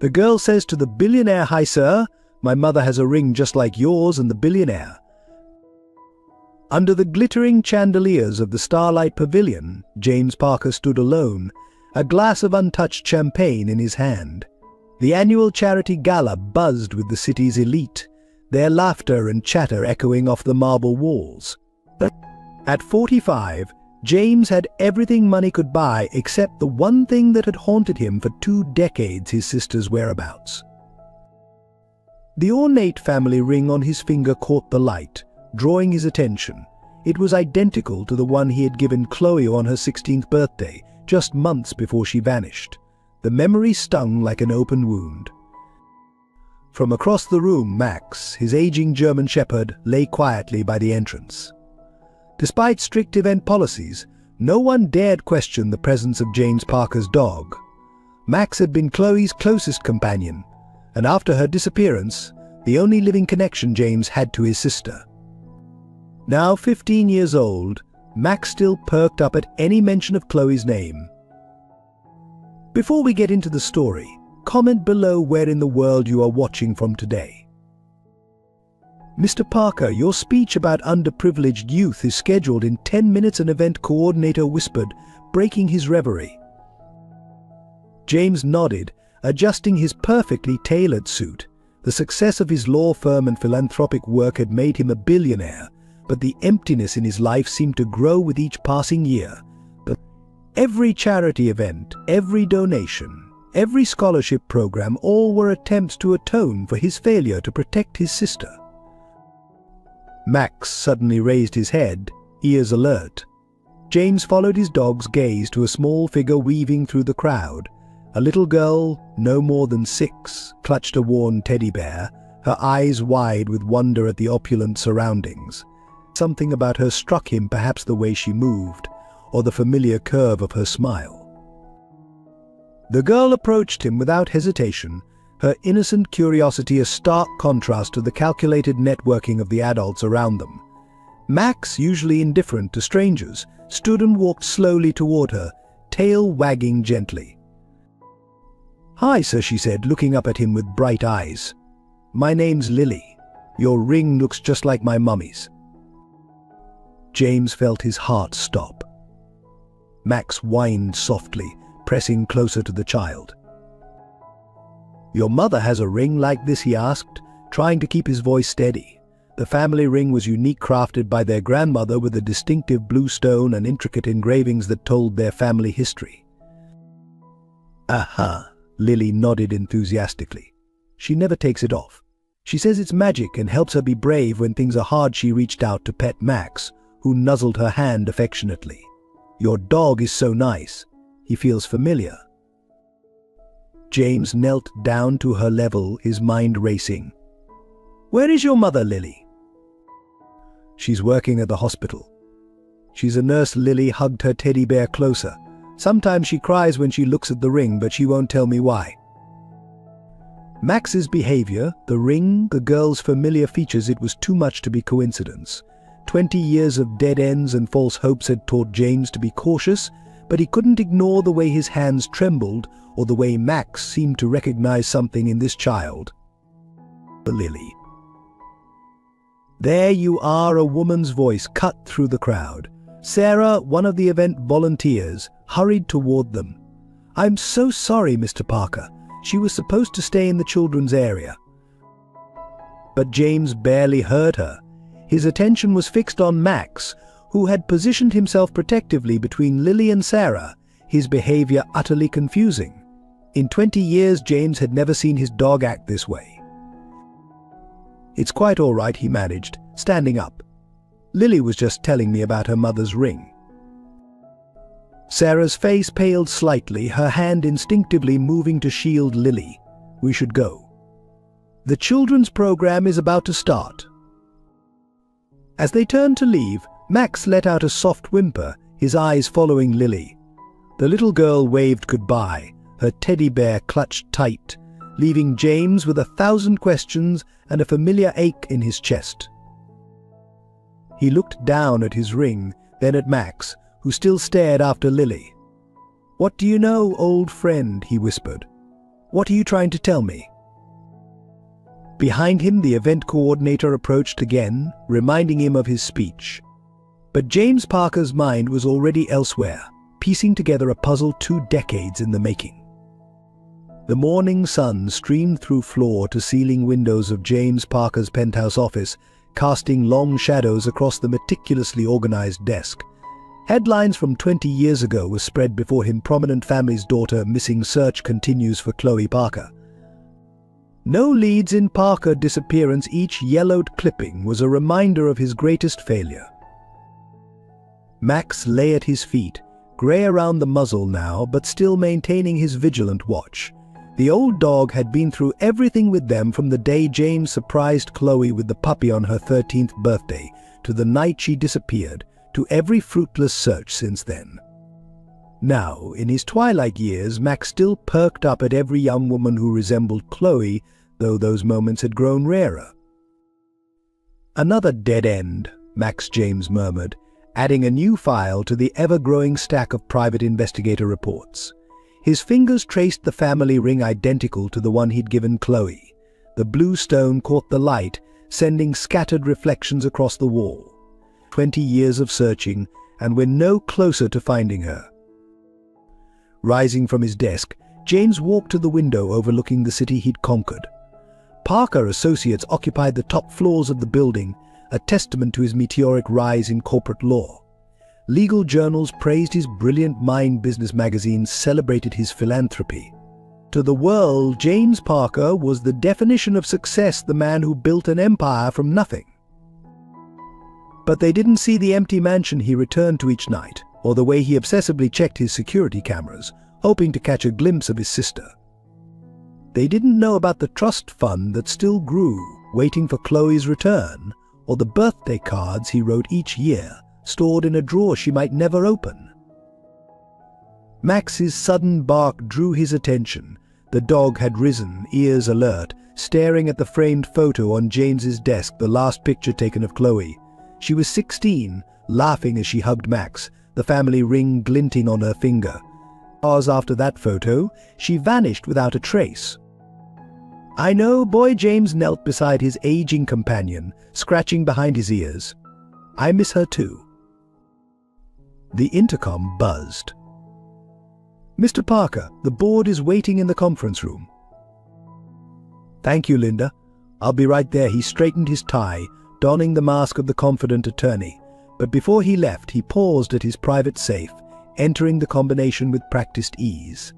The girl says to the billionaire, "Hi sir, my mother has a ring just like yours and the billionaire." Under the glittering chandeliers of the Starlight Pavilion, James Parker stood alone, a glass of untouched champagne in his hand. The annual charity gala buzzed with the city's elite, their laughter and chatter echoing off the marble walls. At 45, James had everything money could buy except the one thing that had haunted him for 2 decades: his sister's whereabouts. The ornate family ring on his finger caught the light, drawing his attention. It was identical to the one he had given Chloe on her 16th birthday, just months before she vanished. The memory stung like an open wound. From across the room, Max, his aging German shepherd, lay quietly by the entrance. Despite strict event policies, no one dared question the presence of James Parker's dog. Max had been Chloe's closest companion, and after her disappearance, the only living connection James had to his sister. Now 15 years old, Max still perked up at any mention of Chloe's name. Before we get into the story, comment below where in the world you are watching from today. "Mr. Parker, your speech about underprivileged youth is scheduled in 10 minutes," an event coordinator whispered, breaking his reverie. James nodded, adjusting his perfectly tailored suit. The success of his law firm and philanthropic work had made him a billionaire, but the emptiness in his life seemed to grow with each passing year. But every charity event, every donation, every scholarship program, all were attempts to atone for his failure to protect his sister. Max suddenly raised his head, ears alert. James followed his dog's gaze to a small figure weaving through the crowd. A little girl, no more than 6, clutched a worn teddy bear, her eyes wide with wonder at the opulent surroundings. Something about her struck him, perhaps the way she moved, or the familiar curve of her smile. The girl approached him without hesitation, her innocent curiosity a stark contrast to the calculated networking of the adults around them. Max, usually indifferent to strangers, stood and walked slowly toward her, tail wagging gently. "Hi, sir," she said, looking up at him with bright eyes. "My name's Lily. Your ring looks just like my mummy's." James felt his heart stop. Max whined softly, pressing closer to the child. "Your mother has a ring like this?" he asked, trying to keep his voice steady. The family ring was unique, crafted by their grandmother with a distinctive blue stone and intricate engravings that told their family history. "Aha," Lily nodded enthusiastically. "She never takes it off. She says it's magic and helps her be brave when things are hard." She reached out to pet Max, who nuzzled her hand affectionately. "Your dog is so nice. He feels familiar." James knelt down to her level, his mind racing. "Where is your mother, Lily?" "She's working at the hospital. She's a nurse." Lily hugged her teddy bear closer. "Sometimes she cries when she looks at the ring, but she won't tell me why." Max's behavior, the ring, the girl's familiar features, it was too much to be coincidence. 20 years of dead ends and false hopes had taught James to be cautious, but he couldn't ignore the way his hands trembled or the way Max seemed to recognize something in this child. Lily. "There you are," a woman's voice cut through the crowd. Sarah, one of the event volunteers, hurried toward them. "I'm so sorry, Mr. Parker. She was supposed to stay in the children's area." But James barely heard her. His attention was fixed on Max, who had positioned himself protectively between Lily and Sarah, his behavior utterly confusing. In 20 years, James had never seen his dog act this way. "It's quite all right," he managed, standing up. "Lily was just telling me about her mother's ring." Sarah's face paled slightly, her hand instinctively moving to shield Lily. "We should go. The children's program is about to start." As they turned to leave, Max let out a soft whimper, his eyes following Lily. The little girl waved goodbye, her teddy bear clutched tight, leaving James with 1,000 questions and a familiar ache in his chest. He looked down at his ring, then at Max, who still stared after Lily. "What do you know, old friend?" he whispered. What are you trying to tell me? Behind him, the event coordinator approached again, reminding him of his speech. But James Parker's mind was already elsewhere, piecing together a puzzle 2 decades in the making. The morning sun streamed through floor-to-ceiling windows of James Parker's penthouse office, casting long shadows across the meticulously organized desk. Headlines from 20 years ago were spread before him: prominent family's daughter missing, search continues for Chloe Parker. No leads in Parker disappearance. Each yellowed clipping was a reminder of his greatest failure. Max lay at his feet, grey around the muzzle now, but still maintaining his vigilant watch. The old dog had been through everything with them, from the day James surprised Chloe with the puppy on her 13th birthday, to the night she disappeared, to every fruitless search since then. Now, in his twilight years, Max still perked up at every young woman who resembled Chloe, though those moments had grown rarer. Another dead end, Max James murmured, adding a new file to the ever-growing stack of private investigator reports. His fingers traced the family ring identical to the one he'd given Chloe. The blue stone caught the light, sending scattered reflections across the wall. 20 years of searching, and we're no closer to finding her. Rising from his desk, James walked to the window overlooking the city he'd conquered. Parker Associates occupied the top floors of the building, a testament to his meteoric rise in corporate law. Legal journals praised his brilliant mind, business magazines celebrated his philanthropy. To the world, James Parker was the definition of success, the man who built an empire from nothing. But they didn't see the empty mansion he returned to each night, or the way he obsessively checked his security cameras, hoping to catch a glimpse of his sister. They didn't know about the trust fund that still grew, waiting for Chloe's return, or the birthday cards he wrote each year, stored in a drawer she might never open. Max's sudden bark drew his attention. The dog had risen, ears alert, staring at the framed photo on James's desk, the last picture taken of Chloe. She was 16, laughing as she hugged Max, the family ring glinting on her finger. Hours after that photo, she vanished without a trace. I know, boy James knelt beside his aging companion, scratching behind his ears. I miss her too. The intercom buzzed. Mr. Parker, the board is waiting in the conference room. Thank you, Linda. I'll be right there. He straightened his tie, donning the mask of the confident attorney. But before he left, he paused at his private safe, entering the combination with practiced ease.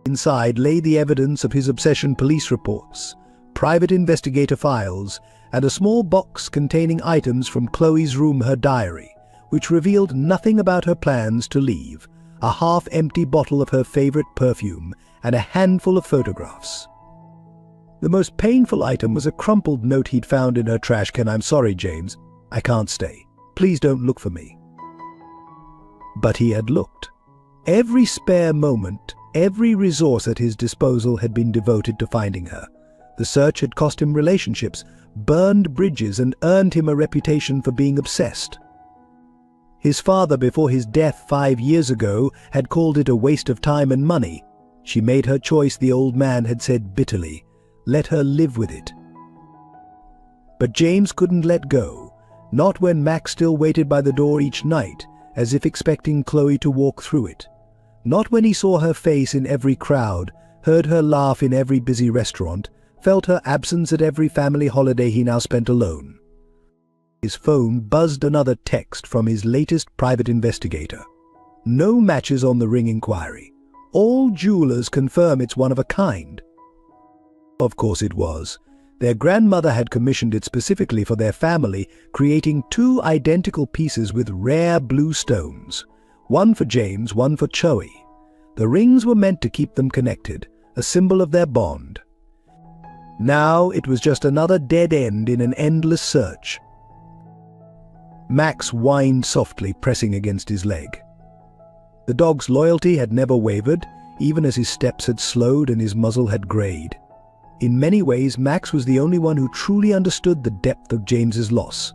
Inside lay the evidence of his obsession: police reports, private investigator files, and a small box containing items from Chloe's room, her diary, which revealed nothing about her plans to leave, a half-empty bottle of her favorite perfume, and a handful of photographs. The most painful item was a crumpled note he'd found in her trash can. I'm sorry, James. I can't stay. Please don't look for me. But he had looked. Every spare moment, every resource at his disposal had been devoted to finding her. The search had cost him relationships, burned bridges, and earned him a reputation for being obsessed. His father, before his death 5 years ago, had called it a waste of time and money. She made her choice, the old man had said bitterly. Let her live with it. But James couldn't let go, not when Max still waited by the door each night, as if expecting Chloe to walk through it. Not when he saw her face in every crowd, heard her laugh in every busy restaurant, felt her absence at every family holiday he now spent alone. His phone buzzed another text from his latest private investigator. No matches on the ring inquiry. All jewelers confirm it's one of a kind. Of course it was. Their grandmother had commissioned it specifically for their family, creating 2 identical pieces with rare blue stones. One for James, one for Chloe. The rings were meant to keep them connected, a symbol of their bond. Now it was just another dead end in an endless search. Max whined softly, pressing against his leg. The dog's loyalty had never wavered, even as his steps had slowed and his muzzle had grayed. In many ways, Max was the only one who truly understood the depth of James's loss.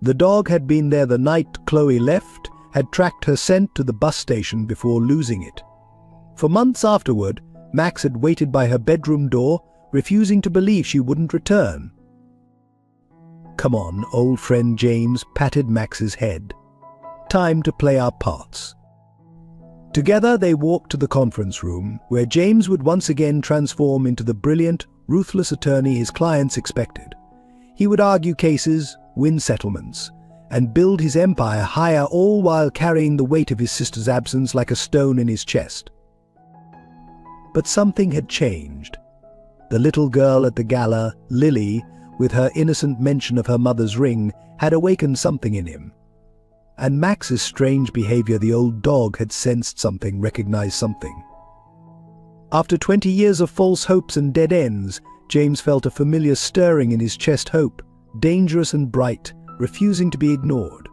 The dog had been there the night Chloe left, had tracked her scent to the bus station before losing it. For months afterward, Max had waited by her bedroom door, refusing to believe she wouldn't return. "Come on," old friend James patted Max's head. "Time to play our parts." Together they walked to the conference room, where James would once again transform into the brilliant, ruthless attorney his clients expected. He would argue cases, win settlements, and build his empire higher, all while carrying the weight of his sister's absence like a stone in his chest. But something had changed. The little girl at the gala, Lily, with her innocent mention of her mother's ring, had awakened something in him. And Max's strange behavior, the old dog had sensed something, recognized something. After 20 years of false hopes and dead ends, James felt a familiar stirring in his chest, hope, dangerous and bright, refusing to be ignored.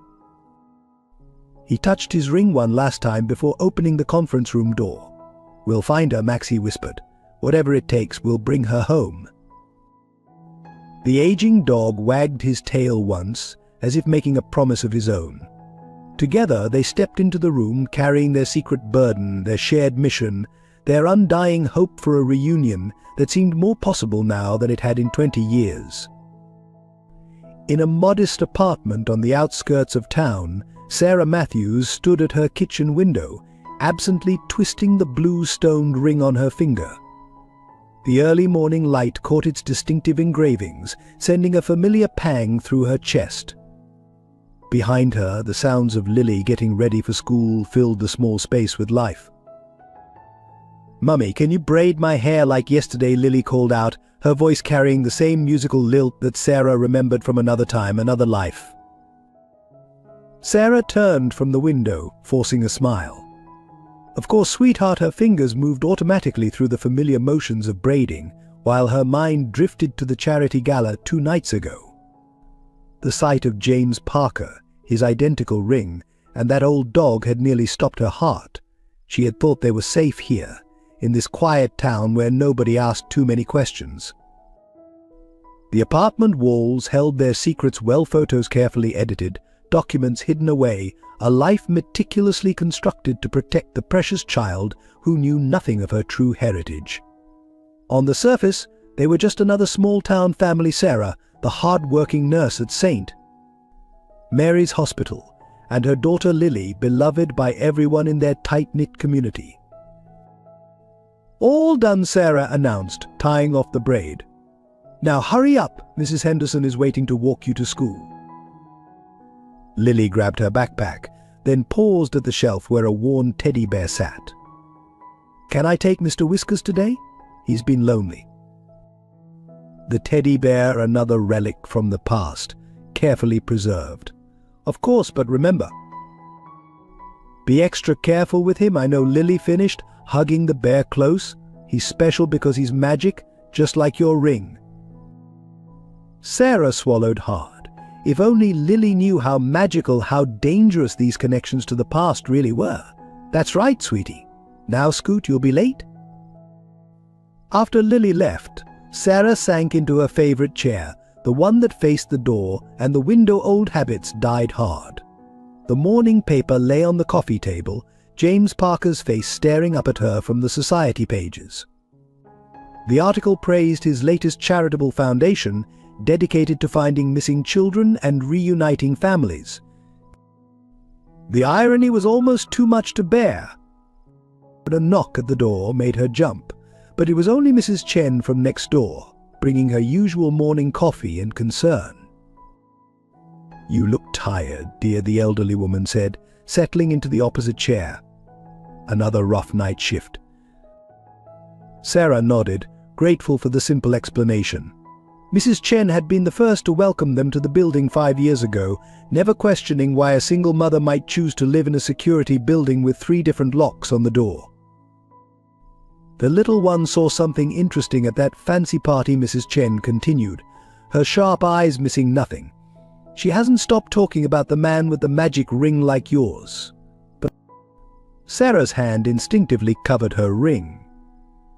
He touched his ring one last time before opening the conference room door. "We'll find her," Max, he whispered. "Whatever it takes, we'll bring her home." The aging dog wagged his tail once, as if making a promise of his own. Together they stepped into the room, carrying their secret burden, their shared mission, their undying hope for a reunion that seemed more possible now than it had in 20 years. In a modest apartment on the outskirts of town, Sarah Matthews stood at her kitchen window, absently twisting the blue-stoned ring on her finger. The early morning light caught its distinctive engravings, sending a familiar pang through her chest. Behind her, the sounds of Lily getting ready for school filled the small space with life. "Mummy, can you braid my hair like yesterday?" Lily called out, her voice carrying the same musical lilt that Sarah remembered from another time, another life. Sarah turned from the window, forcing a smile. Of course, sweetheart, her fingers moved automatically through the familiar motions of braiding, while her mind drifted to the charity gala 2 nights ago. The sight of James Parker, his identical ring, and that old dog had nearly stopped her heart. She had thought they were safe here, in this quiet town where nobody asked too many questions. The apartment walls held their secrets well, photos carefully edited, documents hidden away, a life meticulously constructed to protect the precious child who knew nothing of her true heritage. On the surface, they were just another small-town family, Sarah, the hard-working nurse at St. Mary's Hospital, and her daughter Lily, beloved by everyone in their tight-knit community. "All done," Sarah announced, tying off the braid. "Now hurry up, Mrs. Henderson is waiting to walk you to school." Lily grabbed her backpack, then paused at the shelf where a worn teddy bear sat. "Can I take Mr. Whiskers today? He's been lonely." The teddy bear, another relic from the past, carefully preserved. "Of course, but remember, be extra careful with him." "I know," Lily finished, hugging the bear close. "He's special because he's magic, just like your ring." Sarah swallowed hard. If only Lily knew how magical, how dangerous these connections to the past really were. "That's right, sweetie. Now scoot, you'll be late." After Lily left, Sarah sank into her favorite chair, the one that faced the door, and the window old habits died hard. The morning paper lay on the coffee table, James Parker's face staring up at her from the society pages. The article praised his latest charitable foundation, dedicated to finding missing children and reuniting families. The irony was almost too much to bear. But a knock at the door made her jump, but it was only Mrs. Chen from next door, bringing her usual morning coffee and concern. "You look tired, dear," the elderly woman said, settling into the opposite chair. "Another rough night shift." Sarah nodded, grateful for the simple explanation. Mrs. Chen had been the first to welcome them to the building 5 years ago, never questioning why a single mother might choose to live in a security building with 3 different locks on the door. The little one saw something interesting at that fancy party, Mrs. Chen continued, her sharp eyes missing nothing. "She hasn't stopped talking about the man with the magic ring like yours." But Sarah's hand instinctively covered her ring.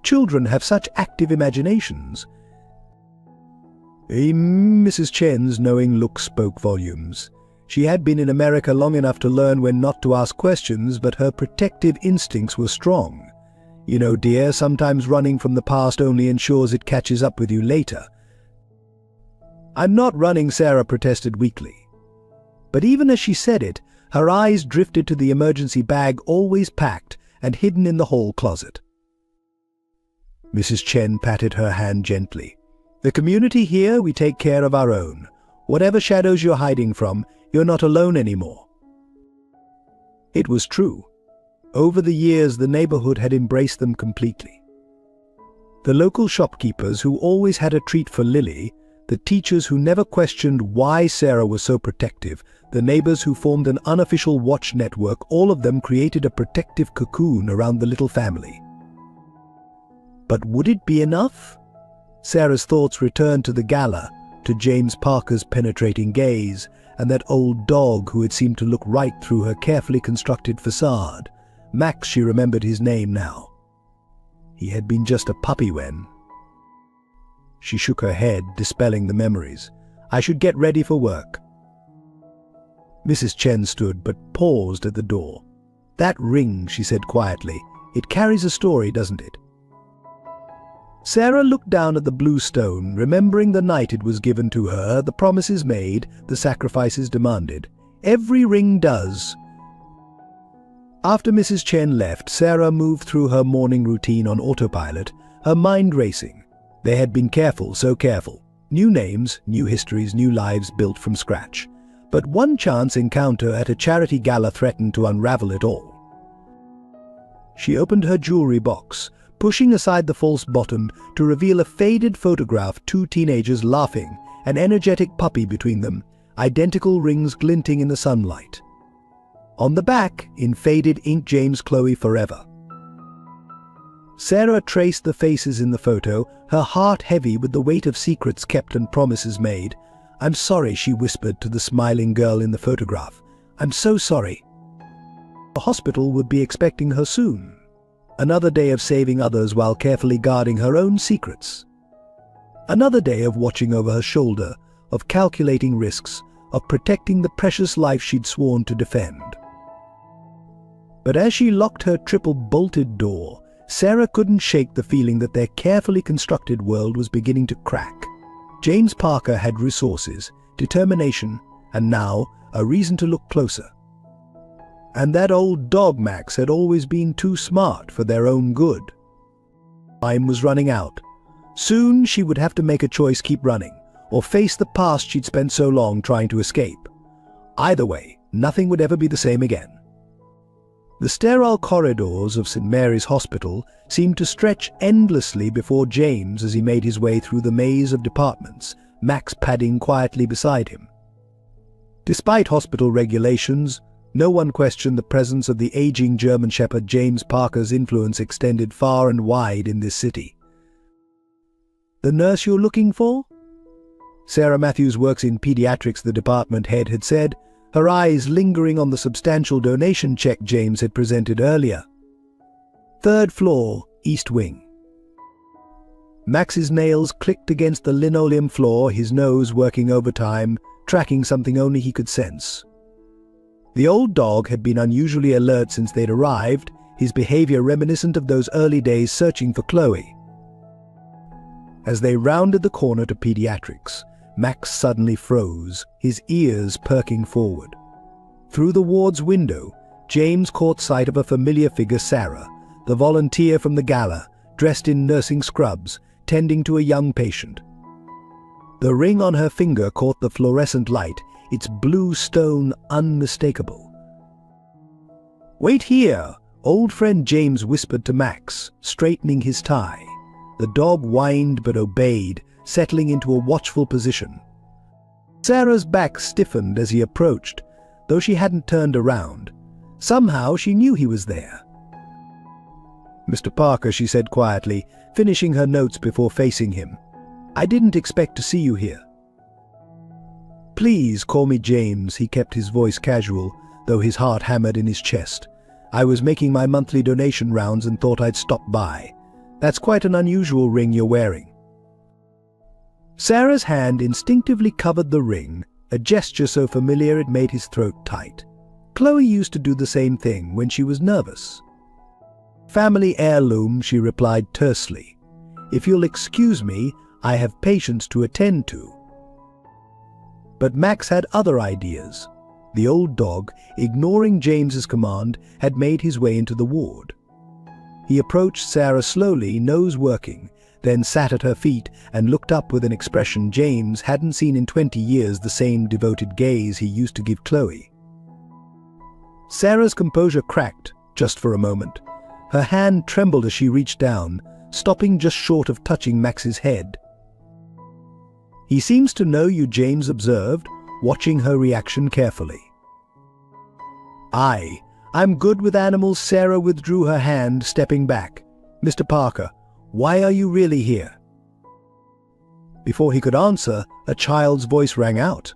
Children have such active imaginations. Mrs. Chen's knowing look spoke volumes. She had been in America long enough to learn when not to ask questions, but her protective instincts were strong. You know, dear, sometimes running from the past only ensures it catches up with you later. I'm not running, Sarah protested weakly. But even as she said it, her eyes drifted to the emergency bag always packed and hidden in the hall closet. Mrs. Chen patted her hand gently. The community here, we take care of our own. Whatever shadows you're hiding from, you're not alone anymore. It was true. Over the years, the neighborhood had embraced them completely. The local shopkeepers who always had a treat for Lily, the teachers who never questioned why Sarah was so protective, the neighbors who formed an unofficial watch network, all of them created a protective cocoon around the little family. But would it be enough? Sarah's thoughts returned to the gala, to James Parker's penetrating gaze, and that old dog who had seemed to look right through her carefully constructed facade. Max, she remembered his name now. He had been just a puppy when... She shook her head, dispelling the memories. I should get ready for work. Mrs. Chen stood, but paused at the door. That ring, she said quietly. It carries a story, doesn't it? Sarah looked down at the blue stone, remembering the night it was given to her, the promises made, the sacrifices demanded. Every ring does. After Mrs. Chen left, Sarah moved through her morning routine on autopilot, her mind racing. They had been careful, so careful. New names, new histories, new lives built from scratch. But one chance encounter at a charity gala threatened to unravel it all. She opened her jewelry box, pushing aside the false bottom to reveal a faded photograph, two teenagers laughing, an energetic puppy between them, identical rings glinting in the sunlight. On the back, in faded ink, James Chloe forever. Sarah traced the faces in the photo, her heart heavy with the weight of secrets kept and promises made. I'm sorry, she whispered to the smiling girl in the photograph. I'm so sorry. The hospital would be expecting her soon. Another day of saving others while carefully guarding her own secrets. Another day of watching over her shoulder, of calculating risks, of protecting the precious life she'd sworn to defend. But as she locked her triple-bolted door, Sarah couldn't shake the feeling that their carefully constructed world was beginning to crack. James Parker had resources, determination, and now a reason to look closer. And that old dog Max had always been too smart for their own good. Time was running out. Soon she would have to make a choice: keep running, or face the past she'd spent so long trying to escape. Either way, nothing would ever be the same again. The sterile corridors of St. Mary's Hospital seemed to stretch endlessly before James as he made his way through the maze of departments, Max padding quietly beside him. Despite hospital regulations, no one questioned the presence of the aging German Shepherd. James Parker's influence extended far and wide in this city. The nurse you're looking for? Sarah Matthews works in pediatrics, the department head had said, her eyes lingering on the substantial donation check James had presented earlier. 3rd floor, East Wing. Max's nails clicked against the linoleum floor, his nose working overtime, tracking something only he could sense. The old dog had been unusually alert since they'd arrived, his behavior reminiscent of those early days searching for Chloe. As they rounded the corner to pediatrics, Max suddenly froze, his ears perking forward. Through the ward's window, James caught sight of a familiar figure: Sarah, the volunteer from the gala, dressed in nursing scrubs, tending to a young patient. The ring on her finger caught the fluorescent light, its blue stone unmistakable. "Wait here," old friend James whispered to Max, straightening his tie. The dog whined but obeyed, settling into a watchful position. Sarah's back stiffened as he approached, though she hadn't turned around. Somehow she knew he was there. "Mr. Parker," she said quietly, finishing her notes before facing him. "I didn't expect to see you here." "Please call me James," he kept his voice casual, though his heart hammered in his chest. "I was making my monthly donation rounds and thought I'd stop by. That's quite an unusual ring you're wearing." Sarah's hand instinctively covered the ring, a gesture so familiar it made his throat tight. Chloe used to do the same thing when she was nervous. Family heirloom, she replied tersely. If you'll excuse me, I have patients to attend to. But Max had other ideas. The old dog, ignoring James's command, had made his way into the ward. He approached Sarah slowly, nose working, then sat at her feet and looked up with an expression James hadn't seen in 20 years, the same devoted gaze he used to give Chloe. Sarah's composure cracked, just for a moment. Her hand trembled as she reached down, stopping just short of touching Max's head. "He seems to know you," James observed, watching her reaction carefully. I'm good with animals." Sarah withdrew her hand, stepping back. "Mr. Parker, why are you really here?" Before he could answer, a child's voice rang out.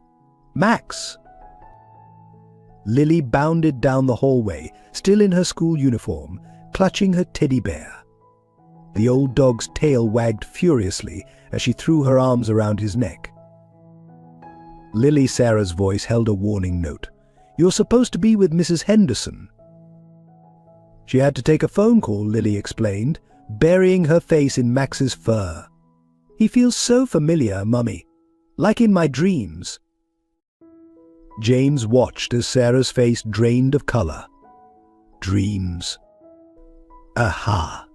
"Max!" Lily bounded down the hallway, still in her school uniform, clutching her teddy bear. The old dog's tail wagged furiously as she threw her arms around his neck. Lily, Sarah's voice held a warning note. "You're supposed to be with Mrs. Henderson." "She had to take a phone call," Lily explained, burying her face in Max's fur. "He feels so familiar, Mummy. Like in my dreams." James watched as Sarah's face drained of color. Dreams. Aha.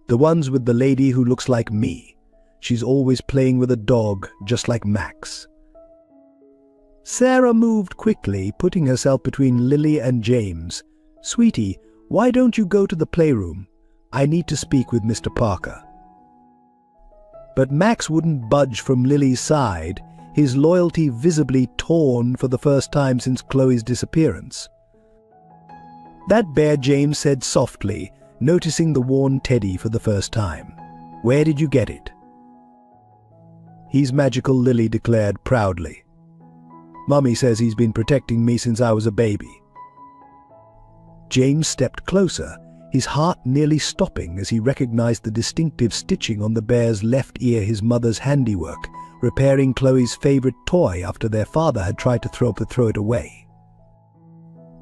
The ones with the lady who looks like me. She's always playing with a dog, just like Max. Sarah moved quickly, putting herself between Lily and James. "Sweetie, why don't you go to the playroom? I need to speak with Mr. Parker." But Max wouldn't budge from Lily's side, his loyalty visibly torn for the first time since Chloe's disappearance. "That bear," James said softly, noticing the worn teddy for the first time. "Where did you get it?" "He's magical," Lily declared proudly. "Mummy says he's been protecting me since I was a baby." James stepped closer, his heart nearly stopping as he recognized the distinctive stitching on the bear's left ear, his mother's handiwork, repairing Chloe's favorite toy after their father had tried to throw it away.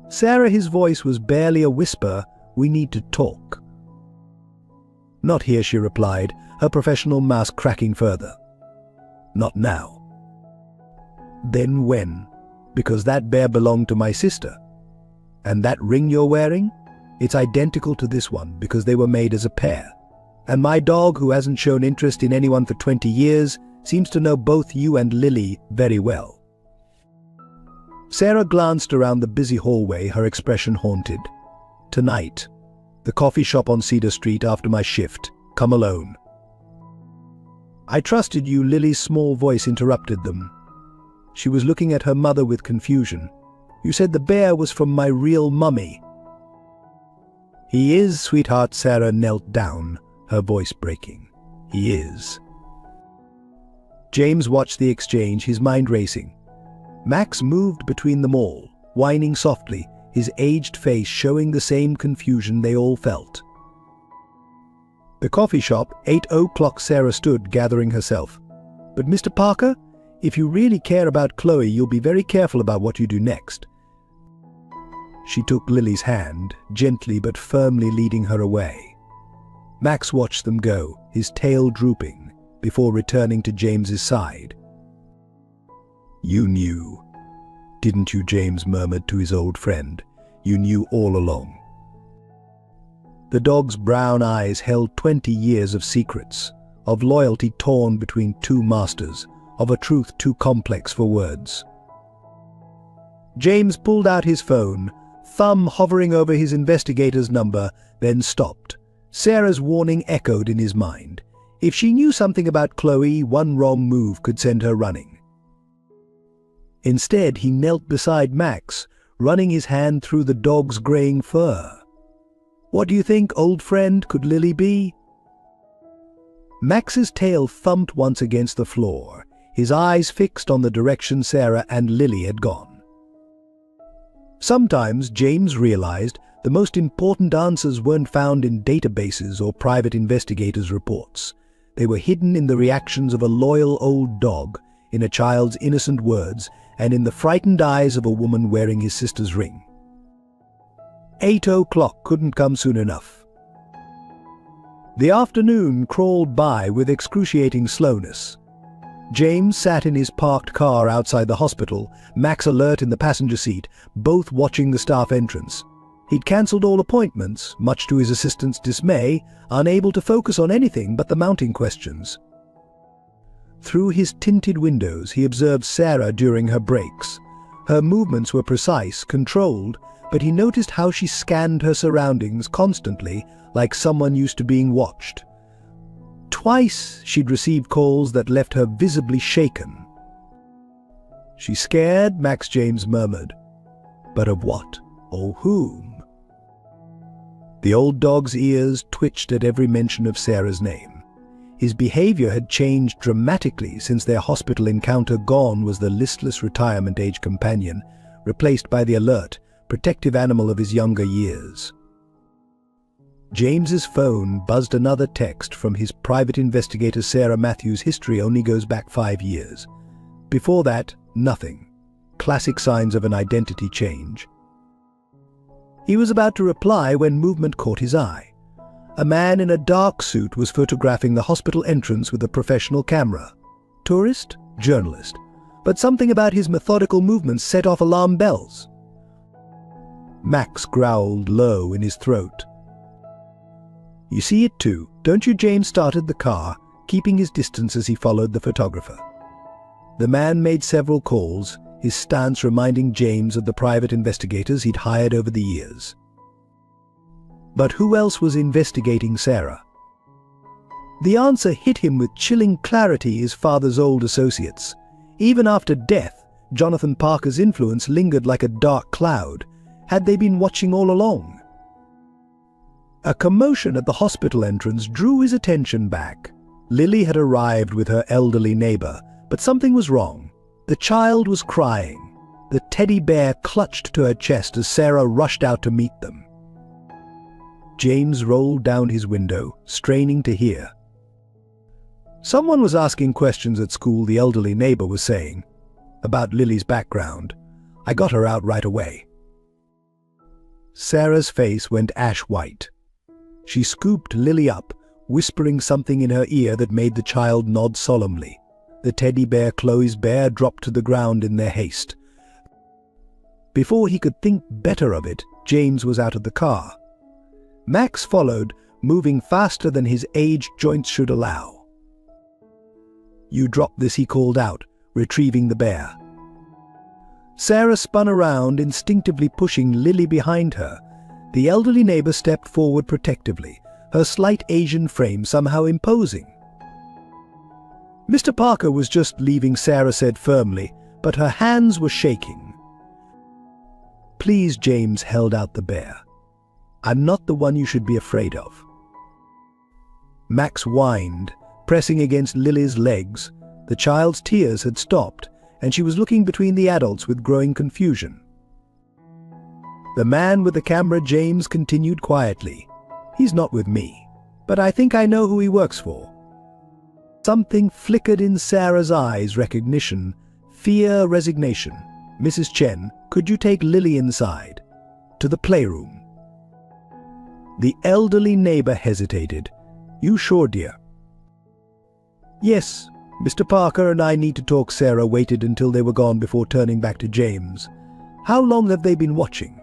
"Sarah," his voice was barely a whisper, "we need to talk." "Not here," she replied, her professional mask cracking further. "Not now." "Then when? Because that bear belonged to my sister. And that ring you're wearing? It's identical to this one because they were made as a pair. And my dog, who hasn't shown interest in anyone for 20 years, seems to know both you and Lily very well." Sarah glanced around the busy hallway, her expression haunted. "Tonight. The coffee shop on Cedar Street after my shift. Come alone." "I trusted you," Lily's small voice interrupted them. She was looking at her mother with confusion. "You said the bear was from my real mummy." "He is, sweetheart." Sarah knelt down, her voice breaking. "He is." James watched the exchange, his mind racing. Max moved between them all, whining softly, his aged face showing the same confusion they all felt. The coffee shop, 8:00. Sarah stood, gathering herself. "But Mr. Parker, if you really care about Chloe, you'll be very careful about what you do next." She took Lily's hand, gently but firmly leading her away. Max watched them go, his tail drooping, before returning to James's side. "You knew, didn't you?" James murmured to his old friend. "You knew all along." The dog's brown eyes held 20 years of secrets, of loyalty torn between two masters, of a truth too complex for words. James pulled out his phone, thumb hovering over his investigator's number, then stopped. Sarah's warning echoed in his mind. If she knew something about Chloe, one wrong move could send her running. Instead, he knelt beside Max, running his hand through the dog's graying fur. "What do you think, old friend, could Lily be?" Max's tail thumped once against the floor, his eyes fixed on the direction Sarah and Lily had gone. Sometimes, James realized, the most important answers weren't found in databases or private investigators' reports. They were hidden in the reactions of a loyal old dog, in a child's innocent words, and in the frightened eyes of a woman wearing his sister's ring. 8:00 couldn't come soon enough. The afternoon crawled by with excruciating slowness. James sat in his parked car outside the hospital, Max alert in the passenger seat, both watching the staff entrance. He'd cancelled all appointments, much to his assistant's dismay, unable to focus on anything but the mounting questions. Through his tinted windows, he observed Sarah during her breaks. Her movements were precise, controlled, but he noticed how she scanned her surroundings constantly, like someone used to being watched. Twice she'd received calls that left her visibly shaken. "She's scared," Max James murmured. "But of what? Or whom?" The old dog's ears twitched at every mention of Sarah's name. His behavior had changed dramatically since their hospital encounter. Gone was the listless retirement-age companion, replaced by the alert, protective animal of his younger years. James's phone buzzed another text from his private investigator. Sarah Matthews' history only goes back 5 years. Before that, nothing. Classic signs of an identity change. He was about to reply when movement caught his eye. A man in a dark suit was photographing the hospital entrance with a professional camera. Tourist? Journalist. But something about his methodical movements set off alarm bells. Max growled low in his throat. "You see it too, don't you?" James started the car, keeping his distance as he followed the photographer. The man made several calls, his stance reminding James of the private investigators he'd hired over the years. But who else was investigating Sarah? The answer hit him with chilling clarity: his father's old associates. Even after death, Jonathan Parker's influence lingered like a dark cloud. Had they been watching all along? A commotion at the hospital entrance drew his attention back. Lily had arrived with her elderly neighbor, but something was wrong. The child was crying. The teddy bear clutched to her chest as Sarah rushed out to meet them. James rolled down his window, straining to hear. "Someone was asking questions at school," the elderly neighbor was saying, "about Lily's background. I got her out right away." Sarah's face went ash white. She scooped Lily up, whispering something in her ear that made the child nod solemnly. The teddy bear, Chloe's bear, dropped to the ground in their haste. Before he could think better of it, James was out of the car. Max followed, moving faster than his aged joints should allow. "You drop this," he called out, retrieving the bear. Sarah spun around, instinctively pushing Lily behind her. The elderly neighbor stepped forward protectively, her slight Asian frame somehow imposing. "Mr. Parker was just leaving," Sarah said firmly, but her hands were shaking. "Please," James held out the bear. "I'm not the one you should be afraid of." Max whined, pressing against Lily's legs. The child's tears had stopped, and she was looking between the adults with growing confusion. The man with the camera, James continued quietly. "He's not with me, but I think I know who he works for." Something flickered in Sarah's eyes: recognition, fear, resignation. "Mrs. Chen, could you take Lily inside? To the playroom." The elderly neighbor hesitated. "You sure, dear?" "Yes, Mr. Parker and I need to talk." Sarah waited until they were gone before turning back to James. "How long have they been watching?"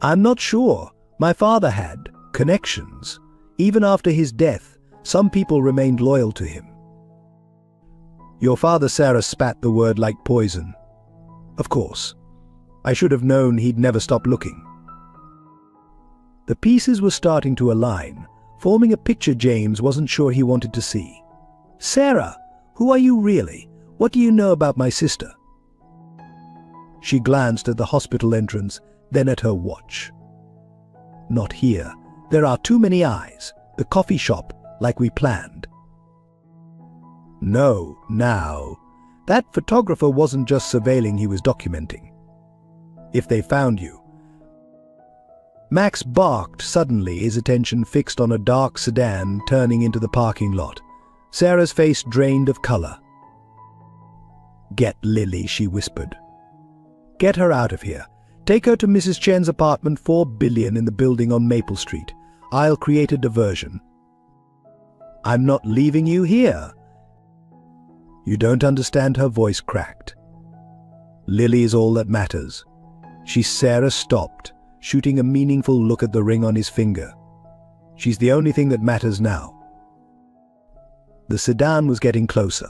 "I'm not sure. My father had connections. Even after his death, some people remained loyal to him." "Your father," Sarah spat the word like poison. "Of course. I should have known he'd never stop looking." The pieces were starting to align, forming a picture James wasn't sure he wanted to see. "Sarah, who are you really? What do you know about my sister?" She glanced at the hospital entrance, then at her watch. "Not here. There are too many eyes. The coffee shop, like we planned." "No, now. That photographer wasn't just surveilling, he was documenting. If they found you." Max barked suddenly, his attention fixed on a dark sedan turning into the parking lot. Sarah's face drained of color. "Get Lily," she whispered. "Get her out of here. Take her to Mrs. Chen's apartment, 4 billion in the building on Maple Street. I'll create a diversion. I'm not leaving you here. You don't understand, her voice cracked. Lily is all that matters. Sarah stopped, shooting a meaningful look at the ring on his finger. She's the only thing that matters now. The sedan was getting closer.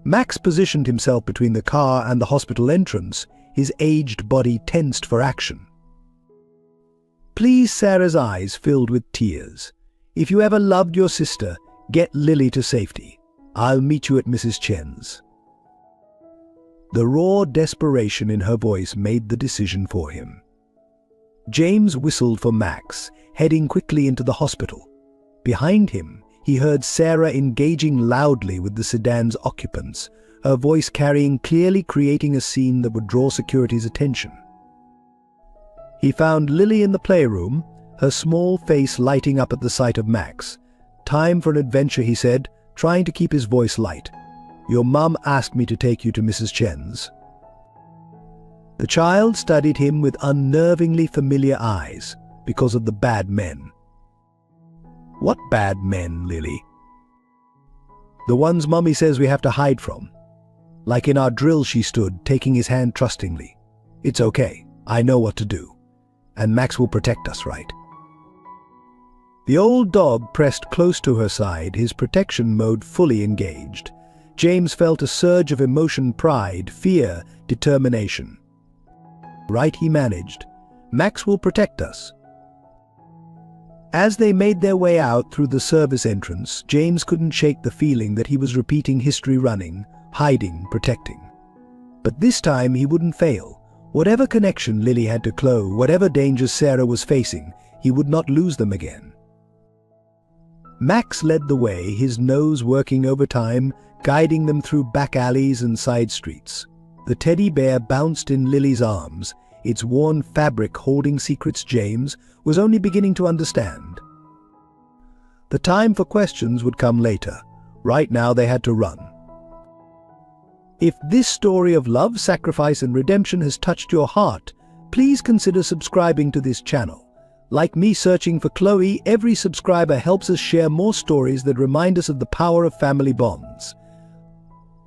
Max positioned himself between the car and the hospital entrance, his aged body tensed for action. Please, Sarah's eyes filled with tears. If you ever loved your sister, get Lily to safety. I'll meet you at Mrs. Chen's. The raw desperation in her voice made the decision for him. James whistled for Max, heading quickly into the hospital. Behind him, he heard Sarah engaging loudly with the sedan's occupants, her voice clearly creating a scene that would draw security's attention. He found Lily in the playroom, her small face lighting up at the sight of Max. Time for an adventure, he said, trying to keep his voice light. Your mum asked me to take you to Mrs. Chen's. The child studied him with unnervingly familiar eyes, because of the bad men. What bad men, Lily? The ones Mummy says we have to hide from. Like in our drill, she stood, taking his hand trustingly. It's okay, I know what to do. And Max will protect us, right? The old dog pressed close to her side, his protection mode fully engaged. James felt a surge of emotion, pride, fear, determination. Right, he managed. Max will protect us. As they made their way out through the service entrance, James couldn't shake the feeling that he was repeating history, running, hiding, protecting. But this time he wouldn't fail. Whatever connection Lily had to Chloe, whatever dangers Sarah was facing, he would not lose them again. Max led the way, his nose working overtime, guiding them through back alleys and side streets. The teddy bear bounced in Lily's arms, its worn fabric holding secrets James was only beginning to understand. The time for questions would come later. Right now they had to run. If this story of love, sacrifice and redemption has touched your heart, please consider subscribing to this channel. Like me searching for Chloe, every subscriber helps us share more stories that remind us of the power of family bonds.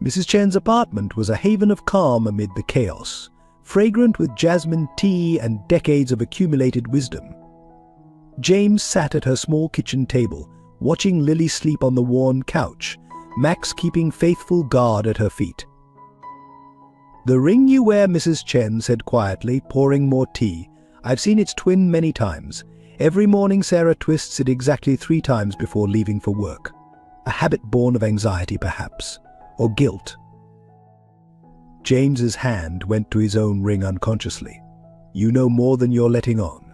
Mrs. Chen's apartment was a haven of calm amid the chaos, fragrant with jasmine tea and decades of accumulated wisdom. James sat at her small kitchen table, watching Lily sleep on the worn couch, Max keeping faithful guard at her feet. The ring you wear, Mrs. Chen said quietly, pouring more tea. I've seen its twin many times. Every morning Sarah twists it exactly 3 times before leaving for work. A habit born of anxiety, perhaps, or guilt. James's hand went to his own ring unconsciously. You know more than you're letting on.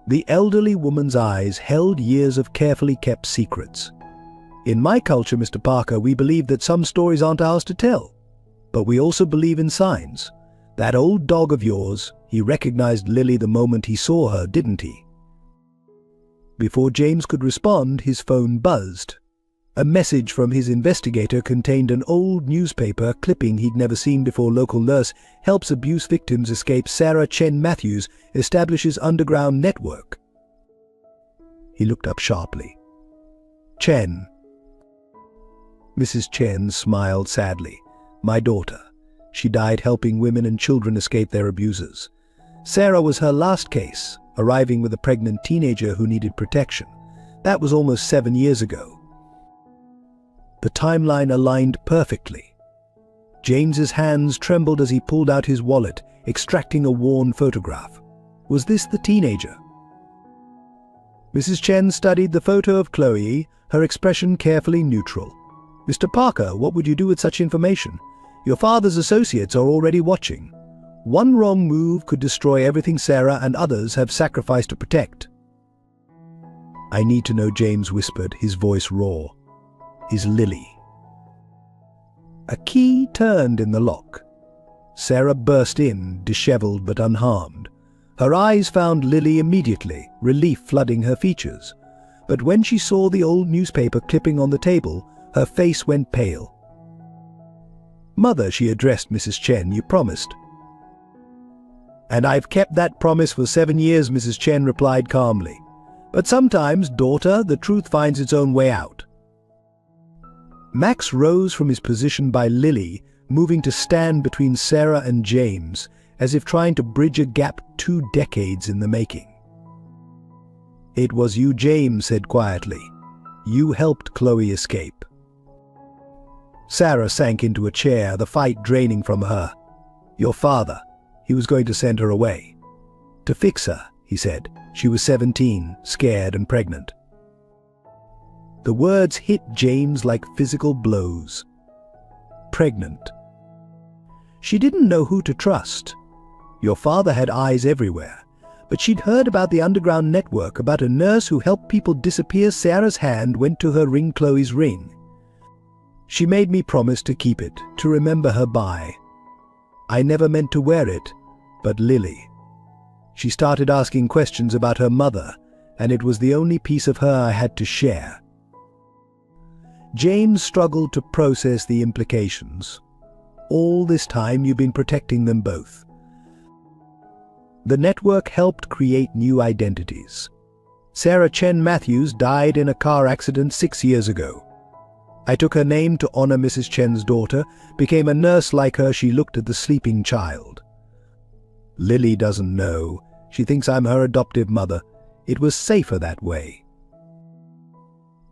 The elderly woman's eyes held years of carefully kept secrets. In my culture, Mr. Parker, we believe that some stories aren't ours to tell. But we also believe in signs. That old dog of yours, he recognized Lily the moment he saw her, didn't he? Before James could respond, his phone buzzed. A message from his investigator contained an old newspaper clipping he'd never seen before. Local nurse helps abuse victims escape. Sarah Chen Matthews establishes underground network. He looked up sharply. Chen. Mrs. Chen smiled sadly. My daughter. She died helping women and children escape their abusers. Sarah was her last case, arriving with a pregnant teenager who needed protection. That was almost 7 years ago. The timeline aligned perfectly. James's hands trembled as he pulled out his wallet, extracting a worn photograph. Was this the teenager? Mrs. Chen studied the photo of Chloe, her expression carefully neutral. Mr. Parker, what would you do with such information? Your father's associates are already watching. One wrong move could destroy everything Sarah and others have sacrificed to protect. I need to know, James whispered, his voice raw. Is Lily? A key turned in the lock. Sarah burst in, disheveled but unharmed. Her eyes found Lily immediately, relief flooding her features. But when she saw the old newspaper clipping on the table, her face went pale. Mother, she addressed Mrs. Chen, you promised. "And I've kept that promise for 7 years," Mrs. Chen replied calmly. "But sometimes, daughter, the truth finds its own way out." Max rose from his position by Lily, moving to stand between Sarah and James, as if trying to bridge a gap 2 decades in the making. "It was you," James said quietly. "You helped Chloe escape." Sarah sank into a chair, the fight draining from her. "Your father, he was going to send her away. To fix her," he said. "She was 17, scared and pregnant." The words hit James like physical blows. Pregnant. She didn't know who to trust. Your father had eyes everywhere, but she'd heard about the underground network, about a nurse who helped people disappear. Sarah's hand went to her ring, Chloe's ring. "She made me promise to keep it, to remember her by. I never meant to wear it, but Lily." She started asking questions about her mother, and it was the only piece of her I had to share. James struggled to process the implications. All this time you've been protecting them both. The network helped create new identities. Sarah Chen Matthews died in a car accident 6 years ago. I took her name to honor Mrs. Chen's daughter, became a nurse like her. She looked at the sleeping child. Lily doesn't know. She thinks I'm her adoptive mother. It was safer that way.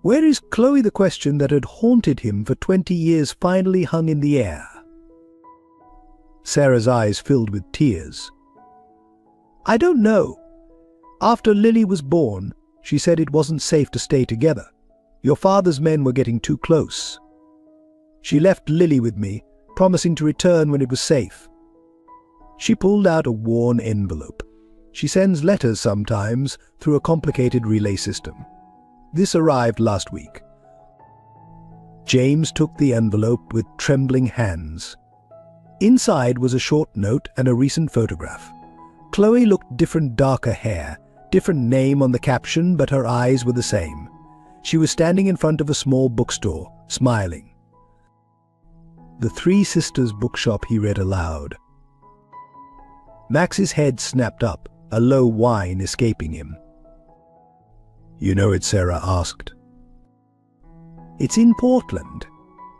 Where is Chloe? The question that had haunted him for 20 years finally hung in the air. Sarah's eyes filled with tears. "I don't know. After Lily was born, she said it wasn't safe to stay together. Your father's men were getting too close. She left Lily with me, promising to return when it was safe." She pulled out a worn envelope. She sends letters sometimes through a complicated relay system. This arrived last week. James took the envelope with trembling hands. Inside was a short note and a recent photograph. Chloe looked different, darker hair, different name on the caption, but her eyes were the same. She was standing in front of a small bookstore, smiling. "The Three Sisters Bookshop," he read aloud. Max's head snapped up, a low whine escaping him. "You know it?" Sarah asked. "It's in Portland.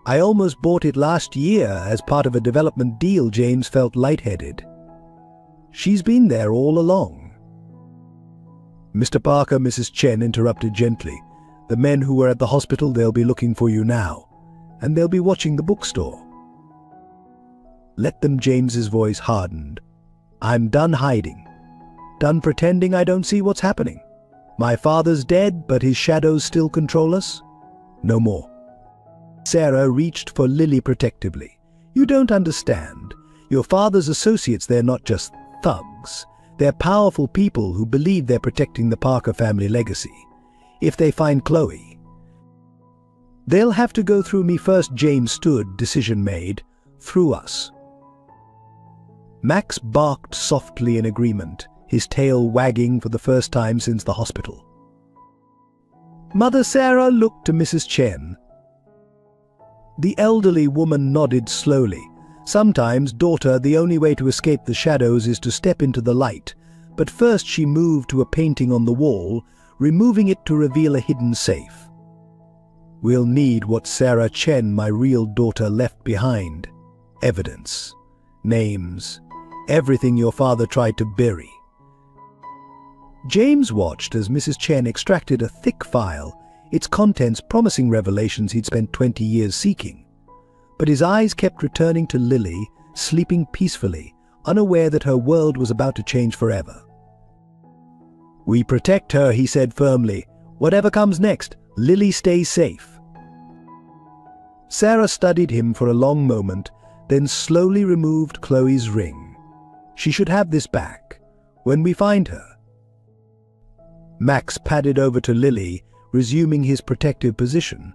I almost bought it last year as part of a development deal." James felt lightheaded. "She's been there all along." "Mr. Parker," Mrs. Chen interrupted gently. "The men who were at the hospital, they'll be looking for you now. And they'll be watching the bookstore." "Let them," James's voice hardened. "I'm done hiding. Done pretending I don't see what's happening. My father's dead, but his shadows still control us. No more." Sarah reached for Lily protectively. "You don't understand. Your father's associates, they're not just thugs. They're powerful people who believe they're protecting the Parker family legacy. If they find Chloe, they'll have to go through me first." James stood, decision made, through us. Max barked softly in agreement, his tail wagging for the first time since the hospital. Mother Sarah looked to Mrs. Chen. The elderly woman nodded slowly. "Sometimes, daughter, the only way to escape the shadows is to step into the light." But first she moved to a painting on the wall, removing it to reveal a hidden safe. "We'll need what Sarah Chen, my real daughter, left behind. Evidence. Names. Everything your father tried to bury." James watched as Mrs. Chen extracted a thick file, its contents promising revelations he'd spent 20 years seeking. But his eyes kept returning to Lily, sleeping peacefully, unaware that her world was about to change forever. "We protect her," he said firmly. "Whatever comes next, Lily stays safe." Sarah studied him for a long moment, then slowly removed Chloe's ring. "She should have this back, when we find her." Max padded over to Lily, resuming his protective position.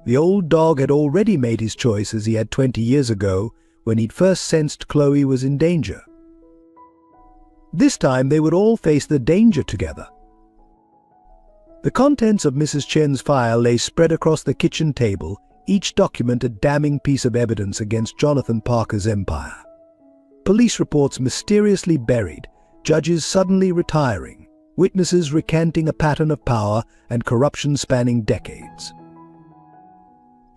The old dog had already made his choice, as he had 20 years ago, when he'd first sensed Chloe was in danger. This time they would all face the danger together. The contents of Mrs. Chen's file lay spread across the kitchen table, each document a damning piece of evidence against Jonathan Parker's empire. Police reports mysteriously buried, judges suddenly retiring, witnesses recanting a pattern of power and corruption spanning decades.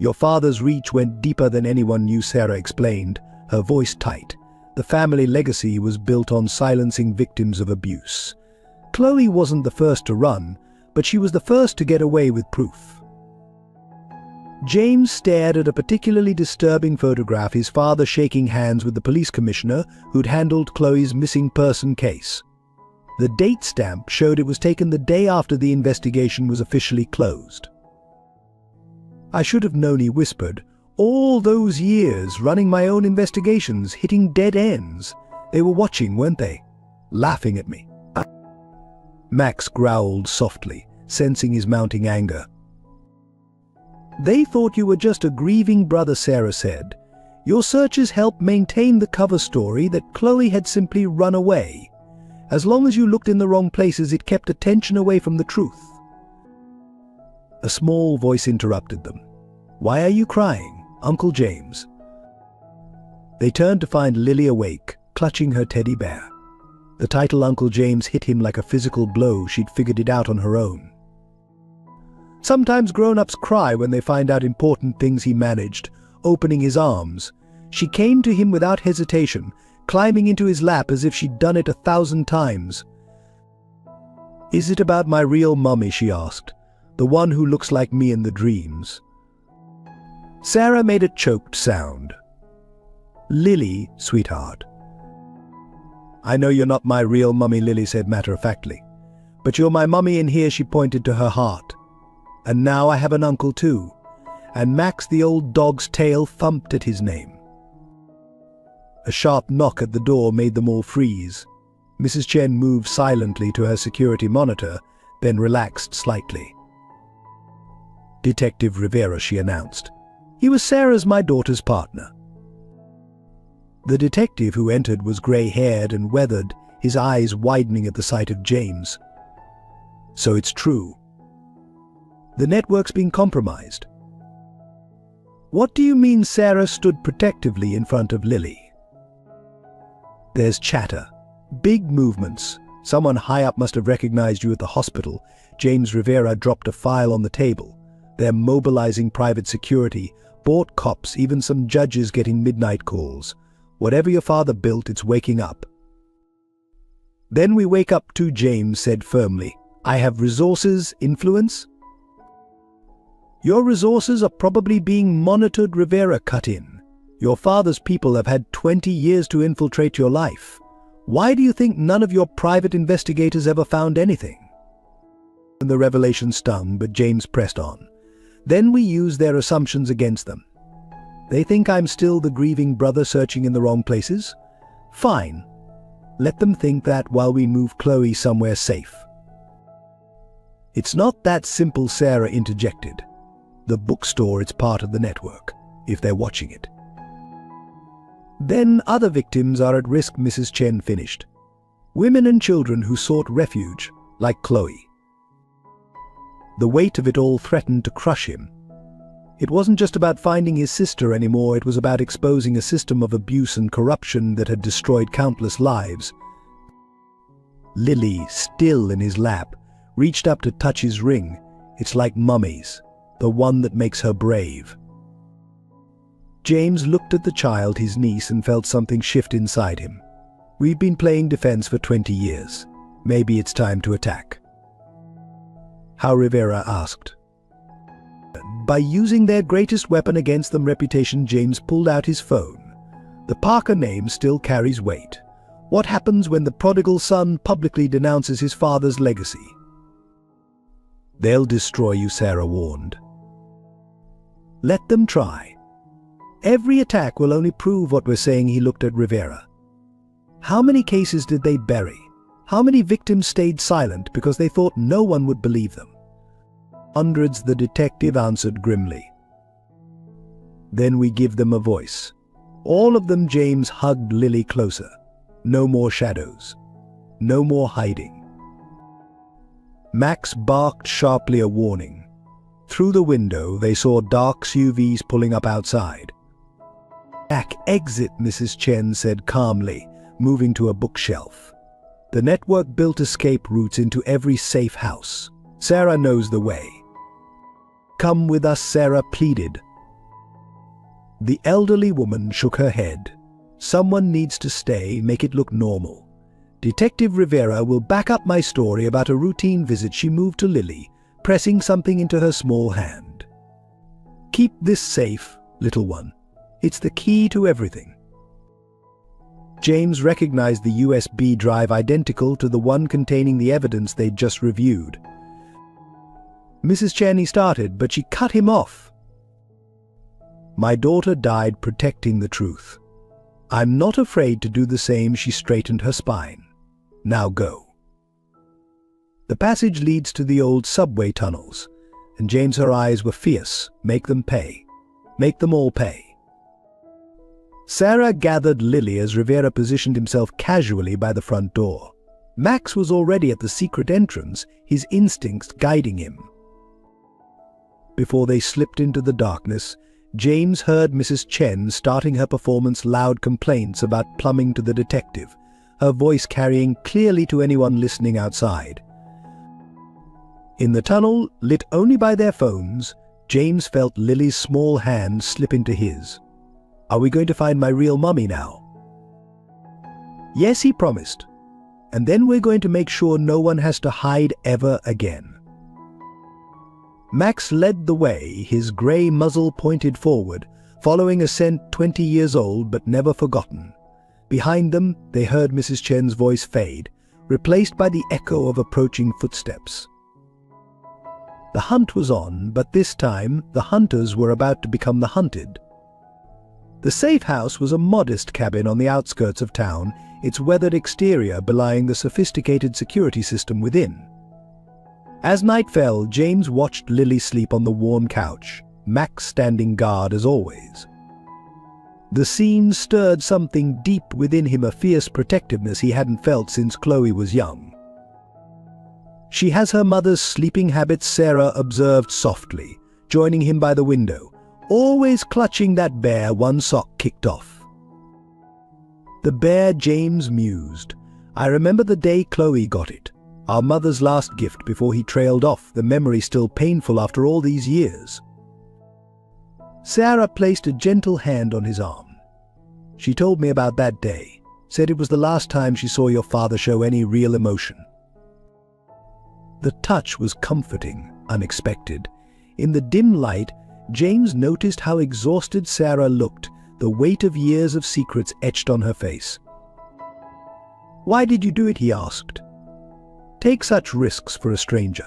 Your father's reach went deeper than anyone knew, Sarah explained, her voice tight. The family legacy was built on silencing victims of abuse. Chloe wasn't the first to run, but she was the first to get away with proof. James stared at a particularly disturbing photograph, his father shaking hands with the police commissioner who'd handled Chloe's missing person case. The date stamp showed it was taken the day after the investigation was officially closed. I should have known, he whispered. All those years running my own investigations, hitting dead ends. They were watching, weren't they? Laughing at me. Max growled softly, sensing his mounting anger. They thought you were just a grieving brother, Sarah said. Your searches helped maintain the cover story that Chloe had simply run away. As long as you looked in the wrong places, it kept attention away from the truth. A small voice interrupted them. Why are you crying, Uncle James? They turned to find Lily awake, clutching her teddy bear. The title Uncle James hit him like a physical blow. She'd figured it out on her own. Sometimes grown-ups cry when they find out important things, he managed, opening his arms. She came to him without hesitation, climbing into his lap as if she'd done it 1,000 times. Is it about my real mummy, she asked, the one who looks like me in the dreams? Sarah made a choked sound. Lily, sweetheart. I know you're not my real mummy, Lily said matter-of-factly. But you're my mummy in here, she pointed to her heart. And now I have an uncle too. And Max, the old dog's tail, thumped at his name. A sharp knock at the door made them all freeze. Mrs. Chen moved silently to her security monitor, then relaxed slightly. Detective Rivera, she announced. He was Sarah's, my daughter's partner. The detective who entered was grey-haired and weathered, his eyes widening at the sight of James. So it's true. The network's been compromised. What do you mean? Sarah stood protectively in front of Lily. There's chatter. Big movements. Someone high up must have recognized you at the hospital. James Rivera dropped a file on the table. They're mobilizing private security, bought cops, even some judges getting midnight calls. Whatever your father built, it's waking up. Then we wake up too, James said firmly. I have resources, influence. Your resources are probably being monitored, Rivera cut in. Your father's people have had 20 years to infiltrate your life. Why do you think none of your private investigators ever found anything? And the revelation stung, but James pressed on. Then we use their assumptions against them. They think I'm still the grieving brother searching in the wrong places? Fine. Let them think that while we move Chloe somewhere safe. It's not that simple, Sarah interjected. The bookstore, it's part of the network, if they're watching it. Then other victims are at risk, Mrs. Chen finished. Women and children who sought refuge, like Chloe. The weight of it all threatened to crush him. It wasn't just about finding his sister anymore, it was about exposing a system of abuse and corruption that had destroyed countless lives. Lily, still in his lap, reached up to touch his ring. It's like Mummy's, the one that makes her brave. James looked at the child, his niece, and felt something shift inside him. We've been playing defense for 20 years. Maybe it's time to attack. How? Rivera asked. By using their greatest weapon against them, reputation. James pulled out his phone. The Parker name still carries weight. What happens when the prodigal son publicly denounces his father's legacy? They'll destroy you, Sarah warned. Let them try. Every attack will only prove what we're saying. He looked at Rivera. How many cases did they bury? How many victims stayed silent because they thought no one would believe them? Hundreds, the detective answered grimly. Then we give them a voice. All of them. James hugged Lily closer. No more shadows. No more hiding. Max barked sharply a warning. Through the window they saw dark SUVs pulling up outside. Back exit, Mrs. Chen said calmly, moving to a bookshelf. The network built escape routes into every safe house. Sarah knows the way. Come with us, Sarah pleaded. The elderly woman shook her head. Someone needs to stay, make it look normal. Detective Rivera will back up my story about a routine visit she moved to Lily, pressing something into her small hand. Keep this safe, little one. It's the key to everything. James recognized the USB drive identical to the one containing the evidence they'd just reviewed. Mrs. Chen started, but she cut him off. My daughter died protecting the truth. I'm not afraid to do the same. She straightened her spine. Now go. The passage leads to the old subway tunnels, and James, her eyes were fierce. Make them pay. Make them all pay. Sarah gathered Lily as Rivera positioned himself casually by the front door. Max was already at the secret entrance, his instincts guiding him. Before they slipped into the darkness, James heard Mrs. Chen starting her performance loud complaints about plumbing to the detective, her voice carrying clearly to anyone listening outside. In the tunnel, lit only by their phones, James felt Lily's small hand slip into his. Are we going to find my real mummy now? Yes, he promised. And then we're going to make sure no one has to hide ever again. Max led the way, his grey muzzle pointed forward, following a scent 20 years old but never forgotten. Behind them, they heard Mrs. Chen's voice fade, replaced by the echo of approaching footsteps. The hunt was on, but this time the hunters were about to become the hunted. The safe house was a modest cabin on the outskirts of town, its weathered exterior belying the sophisticated security system within. As night fell, James watched Lily sleep on the warm couch, Max standing guard as always. The scene stirred something deep within him, a fierce protectiveness he hadn't felt since Chloe was young. She has her mother's sleeping habits, Sarah observed softly, joining him by the window, always clutching that bear, one sock kicked off. The bear, James mused. I remember the day Chloe got it. Our mother's last gift before he trailed off, the memory still painful after all these years. Sarah placed a gentle hand on his arm. She told me about that day, said it was the last time she saw your father show any real emotion. The touch was comforting, unexpected. In the dim light, James noticed how exhausted Sarah looked, the weight of years of secrets etched on her face. Why did you do it? He asked. Take such risks for a stranger.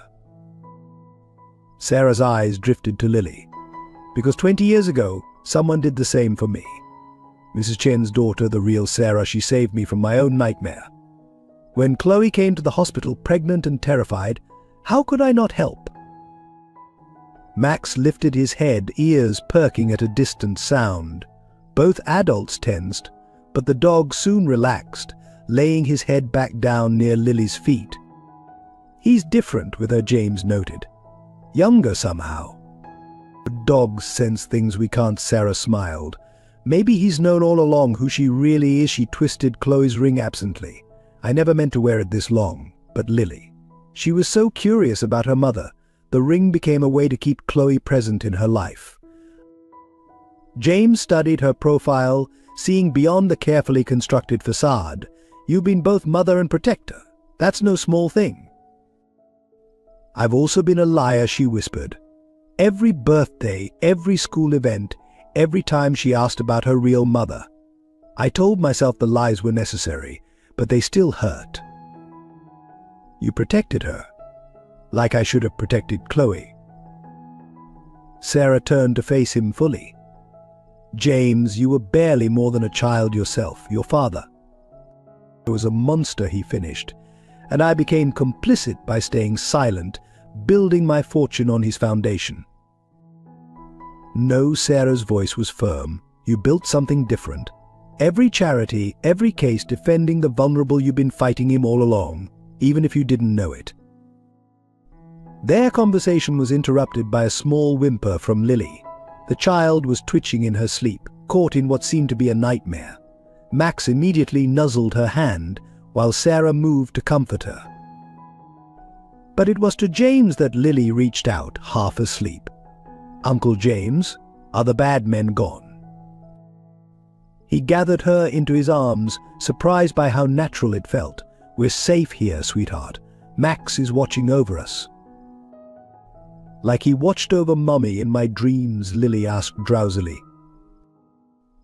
Sarah's eyes drifted to Lily. Because 20 years ago, someone did the same for me. Mrs. Chen's daughter, the real Sarah, she saved me from my own nightmare. When Chloe came to the hospital pregnant and terrified, how could I not help? Max lifted his head, ears perking at a distant sound. Both adults tensed, but the dog soon relaxed, laying his head back down near Lily's feet. He's different with her, James noted. Younger somehow. Dogs sense things we can't, Sarah smiled. Maybe he's known all along who she really is. She twisted Chloe's ring absently. I never meant to wear it this long, but Lily. She was so curious about her mother. The ring became a way to keep Chloe present in her life. James studied her profile, seeing beyond the carefully constructed facade. You've been both mother and protector. That's no small thing. I've also been a liar, she whispered. Every birthday, every school event, every time she asked about her real mother. I told myself the lies were necessary, but they still hurt. You protected her, like I should have protected Chloe. Sarah turned to face him fully. James, you were barely more than a child yourself, your father. I was a monster, he finished, and I became complicit by staying silent, building my fortune on his foundation. No, Sarah's voice was firm. You built something different. Every charity, every case defending the vulnerable, you've been fighting him all along, even if you didn't know it. Their conversation was interrupted by a small whimper from Lily. The child was twitching in her sleep, caught in what seemed to be a nightmare. Max immediately nuzzled her hand, while Sarah moved to comfort her. But it was to James that Lily reached out, half asleep. "Uncle James, are the bad men gone?" He gathered her into his arms, surprised by how natural it felt. "We're safe here, sweetheart. Max is watching over us." "Like he watched over Mummy in my dreams?" Lily asked drowsily.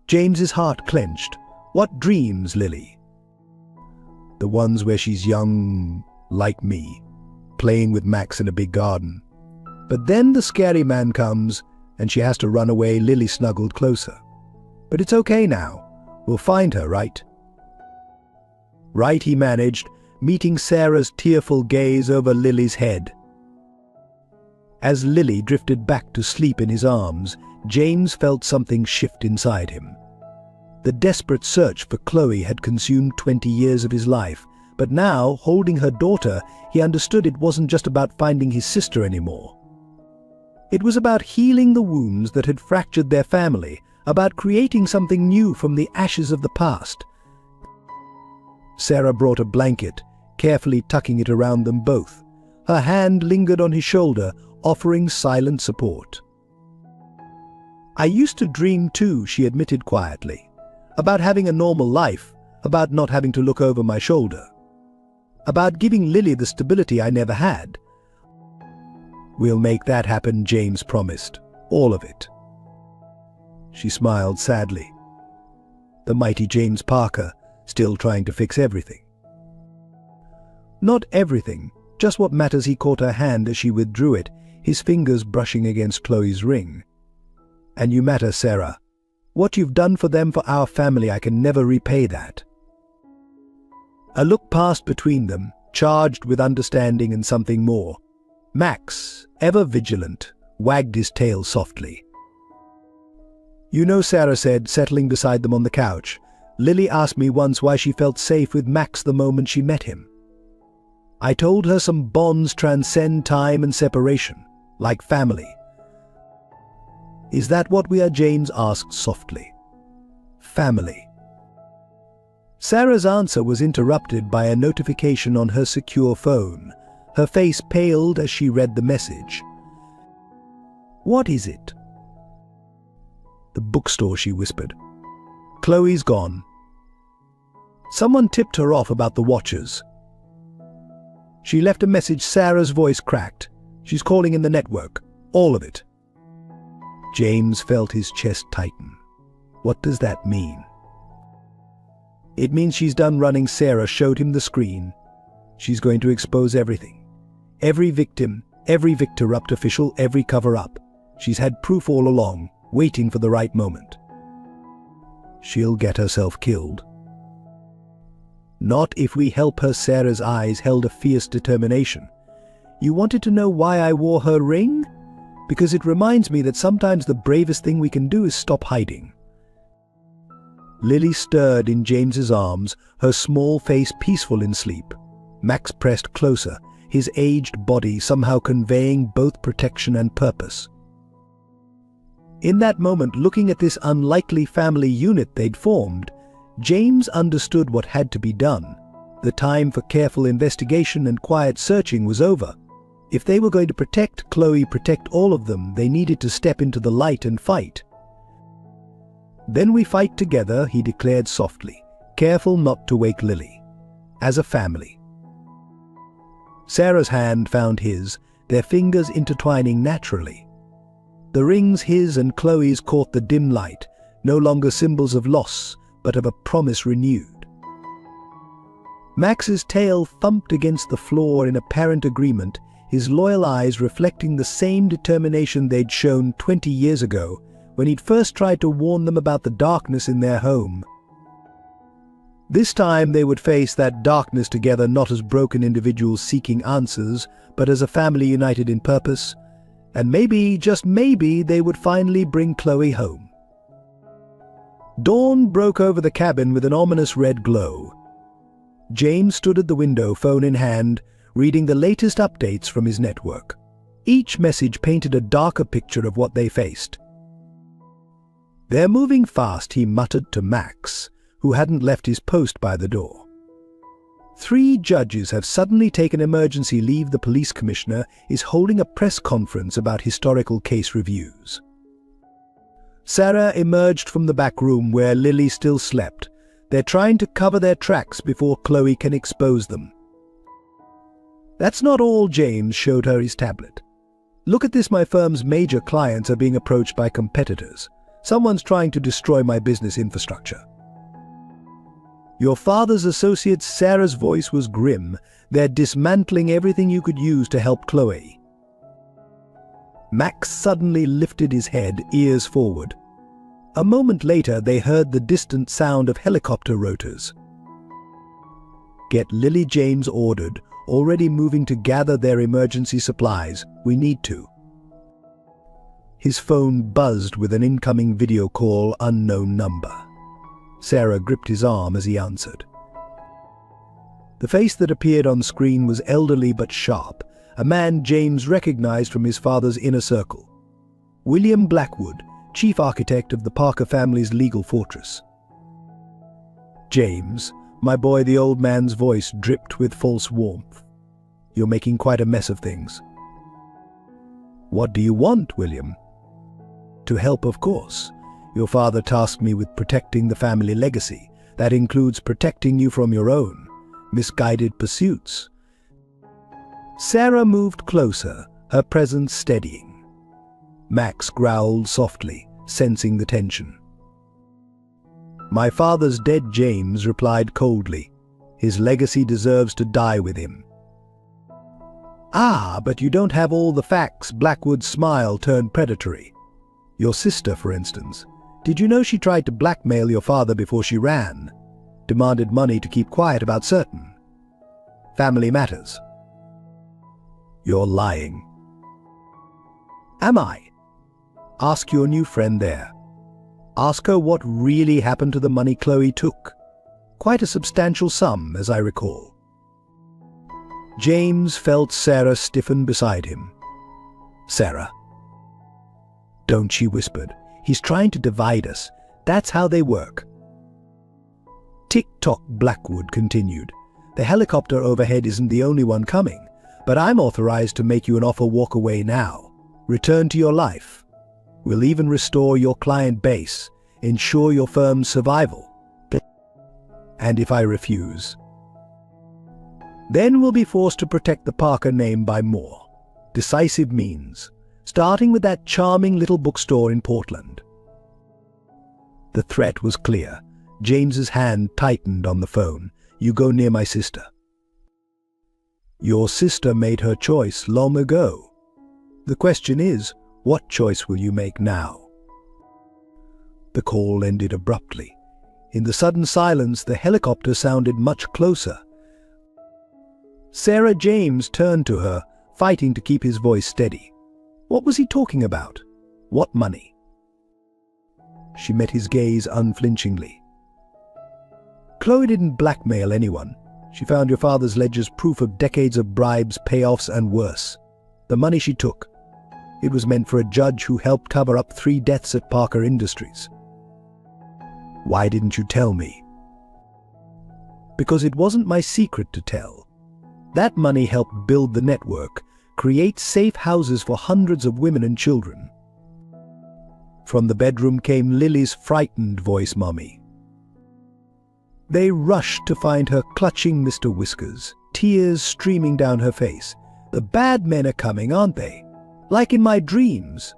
James's heart clenched. "What dreams, Lily?" "The ones where she's young, like me, playing with Max in a big garden. But then the scary man comes, and she has to run away." Lily snuggled closer. "But it's okay now. We'll find her, right?" "Right," he managed, meeting Sarah's tearful gaze over Lily's head. As Lily drifted back to sleep in his arms, James felt something shift inside him. The desperate search for Chloe had consumed 20 years of his life, but now, holding her daughter, he understood it wasn't just about finding his sister anymore. It was about healing the wounds that had fractured their family, about creating something new from the ashes of the past. Sarah brought a blanket, carefully tucking it around them both. Her hand lingered on his shoulder, offering silent support. "I used to dream too," she admitted quietly. "About having a normal life, about not having to look over my shoulder. About giving Lily the stability I never had." "We'll make that happen," James promised. "All of it." She smiled sadly. The mighty James Parker, still trying to fix everything. Not everything, just what matters. He caught her hand as she withdrew it, his fingers brushing against Chloe's ring. "And you matter, Sarah. What you've done for them, for our family, I can never repay that." A look passed between them, charged with understanding and something more. Max, ever vigilant, wagged his tail softly. "You know," Sarah said, settling beside them on the couch, "Lily asked me once why she felt safe with Max the moment she met him. I told her some bonds transcend time and separation, like family." "Is that what we are?" James asked softly. "Family." Sarah's answer was interrupted by a notification on her secure phone. Her face paled as she read the message. "What is it?" "The bookstore," she whispered. "Chloe's gone. Someone tipped her off about the watchers. She left a message." Sarah's voice cracked. "She's calling in the network. All of it." James felt his chest tighten. What does that mean? "It means she's done running." Sarah showed him the screen. "She's going to expose everything. Every victim, every Victorupt official, every cover-up. She's had proof all along, waiting for the right moment. She'll get herself killed." "Not if we help her." Sarah's eyes held a fierce determination. "You wanted to know why I wore her ring? Because it reminds me that sometimes the bravest thing we can do is stop hiding." Lily stirred in James's arms, her small face peaceful in sleep. Max pressed closer, his aged body somehow conveying both protection and purpose. In that moment, looking at this unlikely family unit they'd formed, James understood what had to be done. The time for careful investigation and quiet searching was over. If they were going to protect Chloe, protect all of them, they needed to step into the light and fight. "Then we fight together," he declared softly, careful not to wake Lily. "As a family." Sarah's hand found his, their fingers intertwining naturally. The rings his and Chloe's caught the dim light, no longer symbols of loss, but of a promise renewed. Max's tail thumped against the floor in apparent agreement, his loyal eyes reflecting the same determination they'd shown 20 years ago, when he'd first tried to warn them about the darkness in their home. This time they would face that darkness together, not as broken individuals seeking answers, but as a family united in purpose. And maybe, just maybe, they would finally bring Chloe home. Dawn broke over the cabin with an ominous red glow. James stood at the window, phone in hand, reading the latest updates from his network. Each message painted a darker picture of what they faced. "They're moving fast," he muttered to Max, who hadn't left his post by the door. "3 judges have suddenly taken emergency leave. The police commissioner is holding a press conference about historical case reviews." Sarah emerged from the back room where Lily still slept. "They're trying to cover their tracks before Chloe can expose them." "That's not all." James showed her his tablet. "Look at this. My firm's major clients are being approached by competitors. Someone's trying to destroy my business infrastructure." "Your father's associates." Sarah's voice was grim. "They're dismantling everything you could use to help Chloe." Max suddenly lifted his head, ears forward. A moment later, they heard the distant sound of helicopter rotors. "Get Lily," James ordered, "already moving to gather their emergency supplies. We need to." His phone buzzed with an incoming video call, unknown number. Sarah gripped his arm as he answered. The face that appeared on screen was elderly but sharp, a man James recognized from his father's inner circle. William Blackwood, chief architect of the Parker family's legal fortress. "James, my boy," the old man's voice dripped with false warmth. "You're making quite a mess of things." "What do you want, William?" "To help, of course. Your father tasked me with protecting the family legacy. That includes protecting you from your own misguided pursuits." Sarah moved closer, her presence steadying. Max growled softly, sensing the tension. "My father's dead," James replied coldly. "His legacy deserves to die with him." "Ah, but you don't have all the facts." Blackwood's smile turned predatory. "Your sister, for instance. Did you know she tried to blackmail your father before she ran? Demanded money to keep quiet about certain family matters." "You're lying." "Am I?" "Ask your new friend there. Ask her what really happened to the money Chloe took. Quite a substantial sum, as I recall." James felt Sarah stiffen beside him. "Sarah." "Don't," she whispered. "He's trying to divide us. That's how they work." "Tick-tock," Blackwood continued. "The helicopter overhead isn't the only one coming, but I'm authorized to make you an offer. Walk away now. Return to your life. We'll even restore your client base, ensure your firm's survival. And if I refuse, then we'll be forced to protect the Parker name by more decisive means, starting with that charming little bookstore in Portland." The threat was clear. James's hand tightened on the phone. "You go near my sister." "Your sister made her choice long ago. The question is, what choice will you make now?" The call ended abruptly. In the sudden silence, the helicopter sounded much closer. Sarah. James turned to her, fighting to keep his voice steady. What was he talking about? What money? She met his gaze unflinchingly. "Chloe didn't blackmail anyone. She found your father's ledgers, proof of decades of bribes, payoffs, and worse. The money she took, it was meant for a judge who helped cover up 3 deaths at Parker Industries." "Why didn't you tell me?" "Because it wasn't my secret to tell. That money helped build the network, create safe houses for hundreds of women and children." From the bedroom came Lily's frightened voice. "Mommy." They rushed to find her clutching Mr. Whiskers, tears streaming down her face. "The bad men are coming, aren't they? Like in my dreams."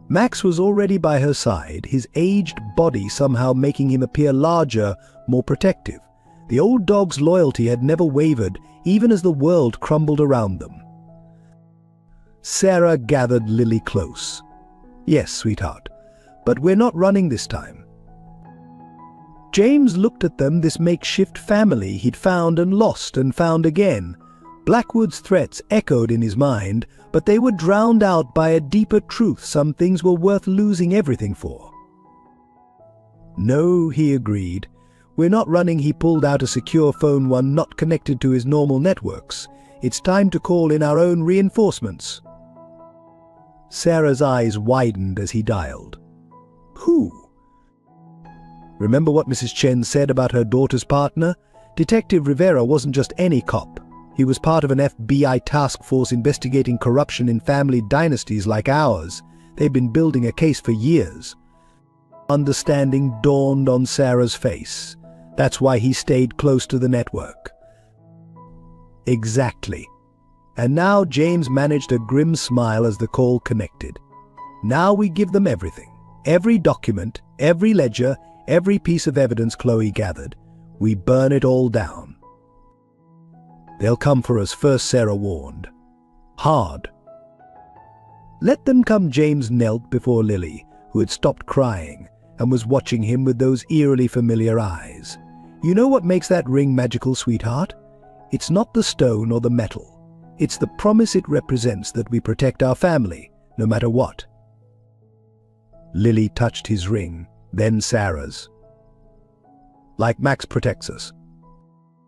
Max was already by her side, his aged body somehow making him appear larger, more protective. The old dog's loyalty had never wavered, even as the world crumbled around them. Sarah gathered Lily close. "Yes, sweetheart, but we're not running this time." James looked at them, this makeshift family he'd found and lost and found again. Blackwood's threats echoed in his mind, but they were drowned out by a deeper truth: some things were worth losing everything for. "No," he agreed. "We're not running." He pulled out a secure phone, one not connected to his normal networks. "It's time to call in our own reinforcements." Sarah's eyes widened as he dialed. Who? Remember what Mrs. Chen said about her daughter's partner? Detective Rivera wasn't just any cop. He was part of an FBI task force investigating corruption in family dynasties like ours. They'd been building a case for years. Understanding dawned on Sarah's face. That's why he stayed close to the network. Exactly. And now James managed a grim smile as the call connected. Now we give them everything. Every document, every ledger, every piece of evidence Chloe gathered. We burn it all down. They'll come for us first, Sarah warned. Hard. Let them come. James knelt before Lily, who had stopped crying and was watching him with those eerily familiar eyes. You know what makes that ring magical, sweetheart? It's not the stone or the metal. It's the promise it represents that we protect our family, no matter what. Lily touched his ring, then Sarah's. Like Max protects us.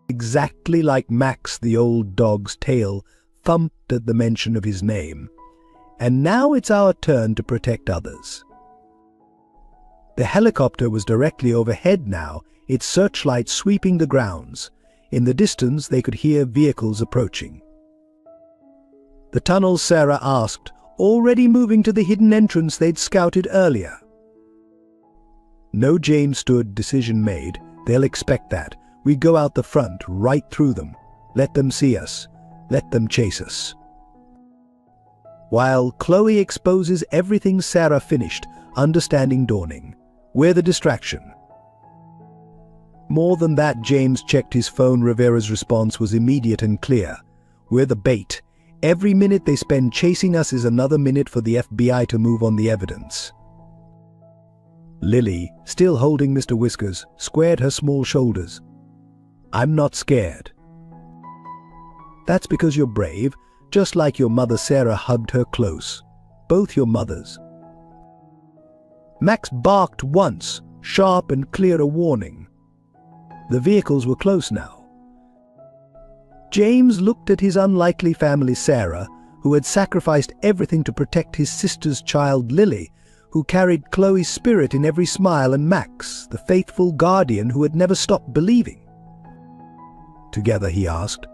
Exactly like Max, the old dog's tail thumped at the mention of his name. And now it's our turn to protect others. The helicopter was directly overhead now, its searchlight sweeping the grounds. In the distance, they could hear vehicles approaching. The tunnels, Sarah asked, already moving to the hidden entrance they'd scouted earlier. No, James stood, decision made. They'll expect that. We go out the front, right through them. Let them see us. Let them chase us. While Chloe exposes everything, Sarah finished, understanding dawning. We're the distraction. More than that, James checked his phone. Rivera's response was immediate and clear. We're the bait. Every minute they spend chasing us is another minute for the FBI to move on the evidence. Lily, still holding Mr. Whiskers, squared her small shoulders. I'm not scared. That's because you're brave, just like your mother. Sarah hugged her close. Both your mothers. Max barked once, sharp and clear, a warning. The vehicles were close now. James looked at his unlikely family. Sarah, who had sacrificed everything to protect his sister's child. Lily, who carried Chloe's spirit in every smile, and Max, the faithful guardian who had never stopped believing. Together, he asked.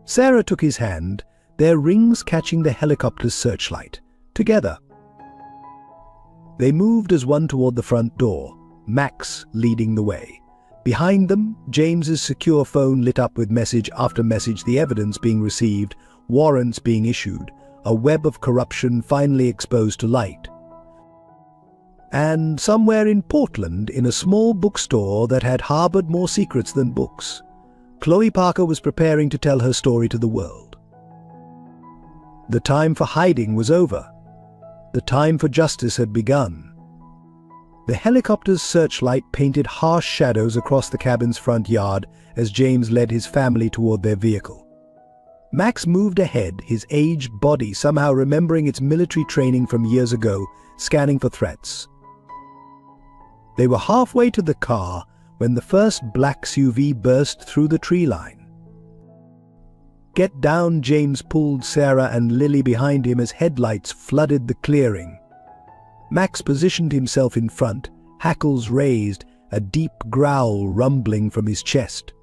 Sarah took his hand, their rings catching the helicopter's searchlight. Together. They moved as one toward the front door, Max leading the way. Behind them, James's secure phone lit up with message after message, the evidence being received, warrants being issued, a web of corruption finally exposed to light. And somewhere in Portland, in a small bookstore that had harbored more secrets than books, Chloe Parker was preparing to tell her story to the world. The time for hiding was over. The time for justice had begun. The helicopter's searchlight painted harsh shadows across the cabin's front yard as James led his family toward their vehicle. Max moved ahead, his aged body somehow remembering its military training from years ago, scanning for threats. They were halfway to the car when the first black SUV burst through the tree line. Get down, James pulled Sarah and Lily behind him as headlights flooded the clearing. Max positioned himself in front, hackles raised, a deep growl rumbling from his chest.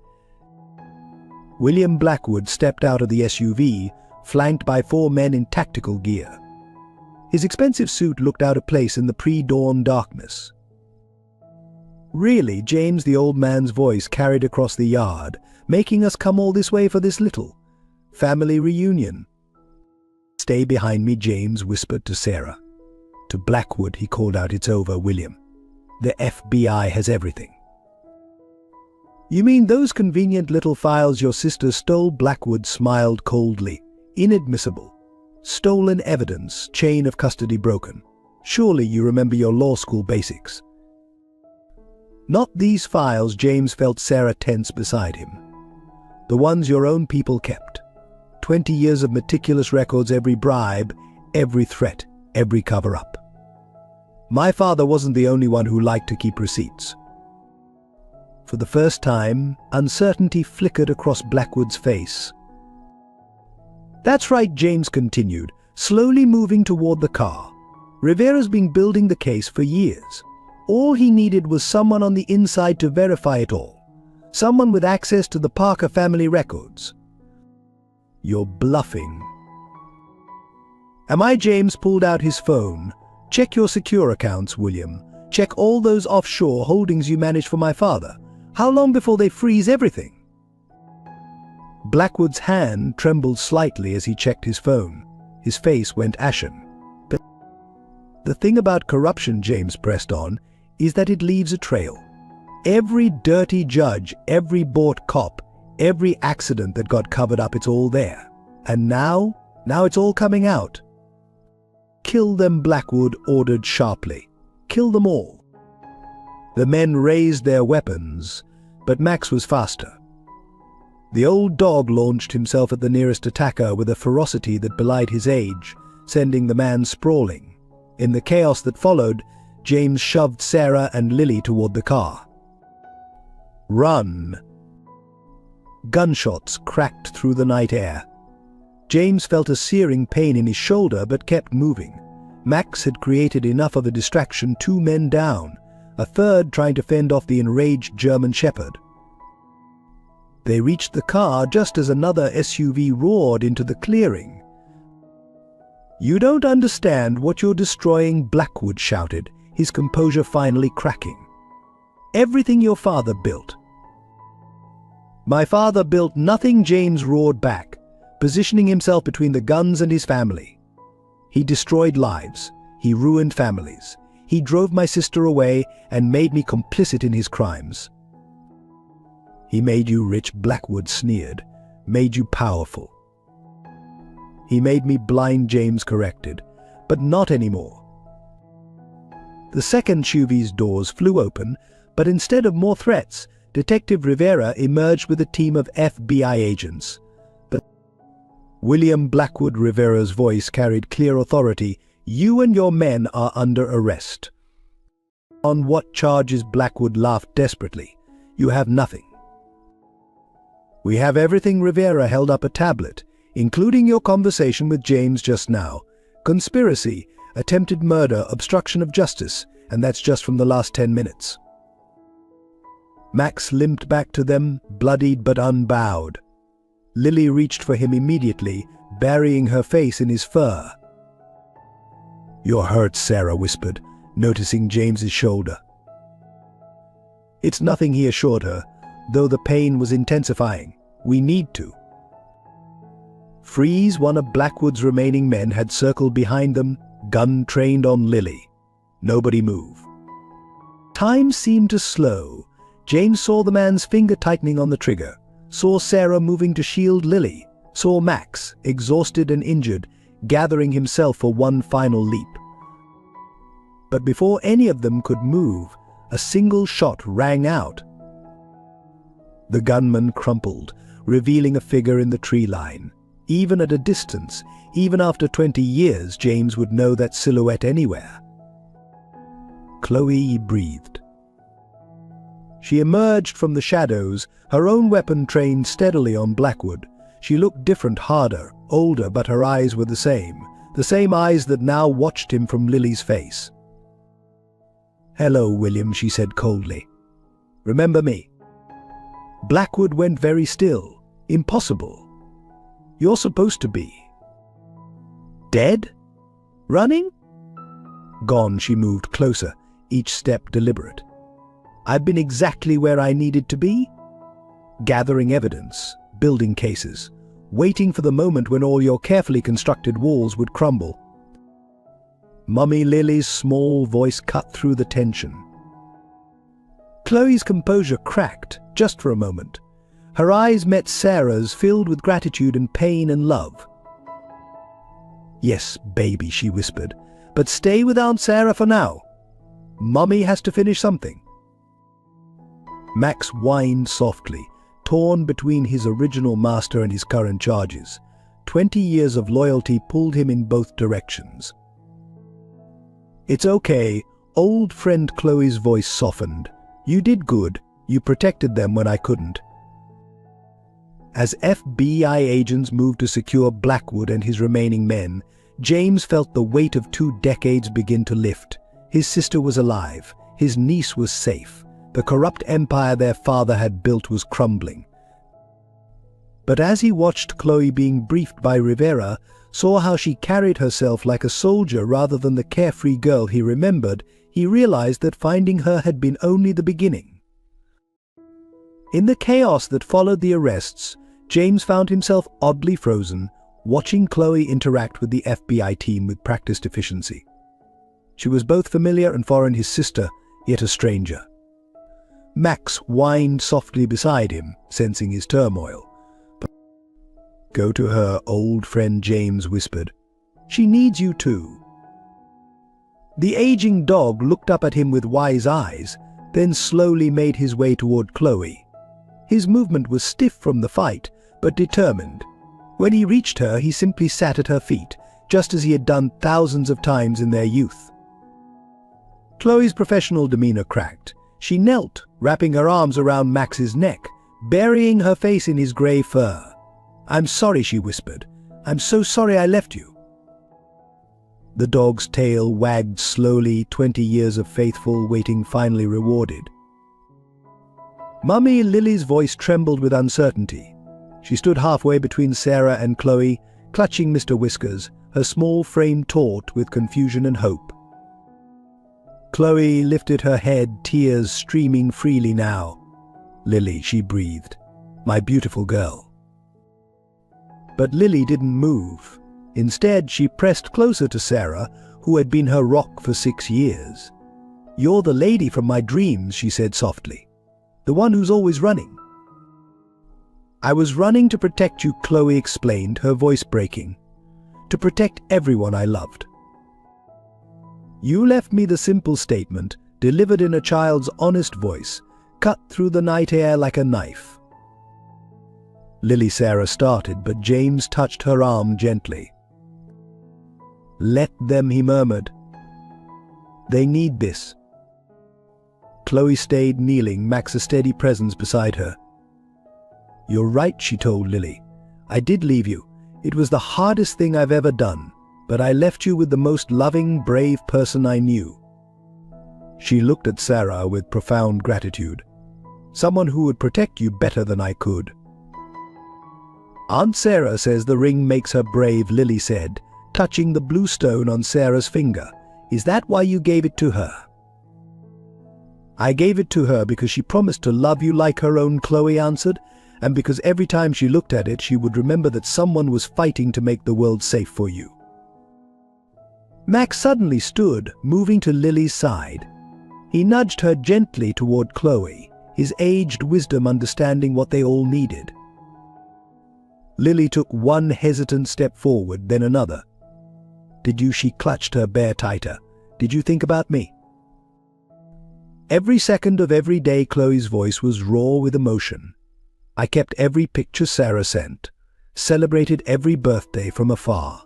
William Blackwood stepped out of the SUV, flanked by 4 men in tactical gear. His expensive suit looked out of place in the pre-dawn darkness. Really, James, the old man's voice carried across the yard, making us come all this way for this little family reunion. Stay behind me, James whispered to Sarah. To Blackwood, he called out, it's over, William. The FBI has everything. You mean those convenient little files your sister stole? Blackwood smiled coldly. Inadmissible. Stolen evidence, chain of custody broken. Surely you remember your law school basics. Not these files. James felt Sarah tense beside him. The ones your own people kept. 20 years of meticulous records, every bribe, every threat, every cover-up. My father wasn't the only one who liked to keep receipts. For the first time, uncertainty flickered across Blackwood's face. That's right, James continued, slowly moving toward the car. Rivera's been building the case for years. All he needed was someone on the inside to verify it all. Someone with access to the Parker family records. You're bluffing. Am I? James pulled out his phone. Check your secure accounts, William. Check all those offshore holdings you managed for my father. How long before they freeze everything? Blackwood's hand trembled slightly as he checked his phone. His face went ashen. But the thing about corruption, James pressed on, is that it leaves a trail. Every dirty judge, every bought cop, every accident that got covered up, it's all there. And now it's all coming out. Kill them, Blackwood ordered sharply. Kill them all. The men raised their weapons, but Max was faster. The old dog launched himself at the nearest attacker with a ferocity that belied his age, sending the man sprawling. In the chaos that followed, James shoved Sarah and Lily toward the car. Run! Gunshots cracked through the night air. James felt a searing pain in his shoulder but kept moving. Max had created enough of a distraction, 2 men down, a third trying to fend off the enraged German shepherd. They reached the car just as another SUV roared into the clearing. "You don't understand what you're destroying," Blackwood shouted, his composure finally cracking. "Everything your father built." "My father built nothing," James roared back, positioning himself between the guns and his family. "He destroyed lives. He ruined families. He drove my sister away and made me complicit in his crimes." "He made you rich," Blackwood sneered. "Made you powerful." "He made me blind," James corrected. "But not anymore." The second SUV's doors flew open, but instead of more threats, Detective Rivera emerged with a team of FBI agents. But William Blackwood, Rivera's voice carried clear authority. "You and your men are under arrest." "On what charges?" Blackwood laughed desperately. "You have nothing." "We have everything." Rivera held up a tablet, including your conversation with James just now. Conspiracy, attempted murder, obstruction of justice, and that's just from the last 10 minutes. Max limped back to them, bloodied but unbowed. Lily reached for him immediately, burying her face in his fur. "You're hurt," Sarah whispered, noticing James's shoulder. "It's nothing," he assured her, though the pain was intensifying. "We need to." Freeze, one of Blackwood's remaining men, had circled behind them, gun trained on Lily. Nobody move. Time seemed to slow. James saw the man's finger tightening on the trigger, saw Sarah moving to shield Lily, saw Max, exhausted and injured, gathering himself for one final leap. But before any of them could move, a single shot rang out. The gunman crumpled, revealing a figure in the tree line. Even at a distance, even after 20 years, James would know that silhouette anywhere. Chloe breathed. She emerged from the shadows, her own weapon trained steadily on Blackwood. She looked different, harder, older, but her eyes were the same eyes that now watched him from Lily's face. "Hello, William," she said coldly. "Remember me?" Blackwood went very still. "Impossible. You're supposed to be dead? Running?" "Gone." She moved closer, each step deliberate. "I've been exactly where I needed to be. Gathering evidence, building cases, waiting for the moment when all your carefully constructed walls would crumble." Mummy Lily's small voice cut through the tension. Chloe's composure cracked, just for a moment. Her eyes met Sarah's, filled with gratitude and pain and love. "Yes, baby," she whispered, "but stay with Aunt Sarah for now. Mummy has to finish something." Max whined softly, torn between his original master and his current charges. 20 years of loyalty pulled him in both directions. "It's okay," old friend Chloe's voice softened. "You did good. You protected them when I couldn't." As FBI agents moved to secure Blackwood and his remaining men, James felt the weight of 2 decades begin to lift. His sister was alive. His niece was safe. The corrupt empire their father had built was crumbling. But as he watched Chloe being briefed by Rivera, saw how she carried herself like a soldier rather than the carefree girl he remembered, he realized that finding her had been only the beginning. In the chaos that followed the arrests, James found himself oddly frozen, watching Chloe interact with the FBI team with practiced efficiency. She was both familiar and foreign, his sister, yet a stranger. Max whined softly beside him, sensing his turmoil. "Go to her," old friend James whispered. "She needs you too." The aging dog looked up at him with wise eyes, then slowly made his way toward Chloe. His movement was stiff from the fight, but determined. When he reached her, he simply sat at her feet, just as he had done thousands of times in their youth. Chloe's professional demeanor cracked. She knelt, wrapping her arms around Max's neck, burying her face in his gray fur. "I'm sorry," she whispered. "I'm so sorry I left you." The dog's tail wagged slowly, 20 years of faithful waiting finally rewarded. Mummy Lily's voice trembled with uncertainty. She stood halfway between Sarah and Chloe, clutching Mr. Whiskers, her small frame taut with confusion and hope. Chloe lifted her head, tears streaming freely now. "Lily," she breathed. "My beautiful girl." But Lily didn't move. Instead, she pressed closer to Sarah, who had been her rock for 6 years. "You're the lady from my dreams," she said softly. "The one who's always running." "I was running to protect you," Chloe explained, her voice breaking. "To protect everyone I loved. You left me," the simple statement, delivered in a child's honest voice, cut through the night air like a knife. Lily Sarah started, but James touched her arm gently. "Let them," he murmured. "They need this." Chloe stayed kneeling, Max a steady presence beside her. "You're right," she told Lily. "I did leave you. It was the hardest thing I've ever done, but I left you with the most loving, brave person I knew." She looked at Sarah with profound gratitude. "Someone who would protect you better than I could." "Aunt Sarah says the ring makes her brave," Lily said, touching the blue stone on Sarah's finger. "Is that why you gave it to her?" "I gave it to her because she promised to love you like her own," Chloe answered, "and because every time she looked at it, she would remember that someone was fighting to make the world safe for you." Max suddenly stood, moving to Lily's side. He nudged her gently toward Chloe, his aged wisdom understanding what they all needed. Lily took one hesitant step forward, then another. "Did you?" She clutched her bear tighter. "Did you think about me?" Every second of every day, Chloe's voice was raw with emotion. "I kept every picture Sarah sent, celebrated every birthday from afar,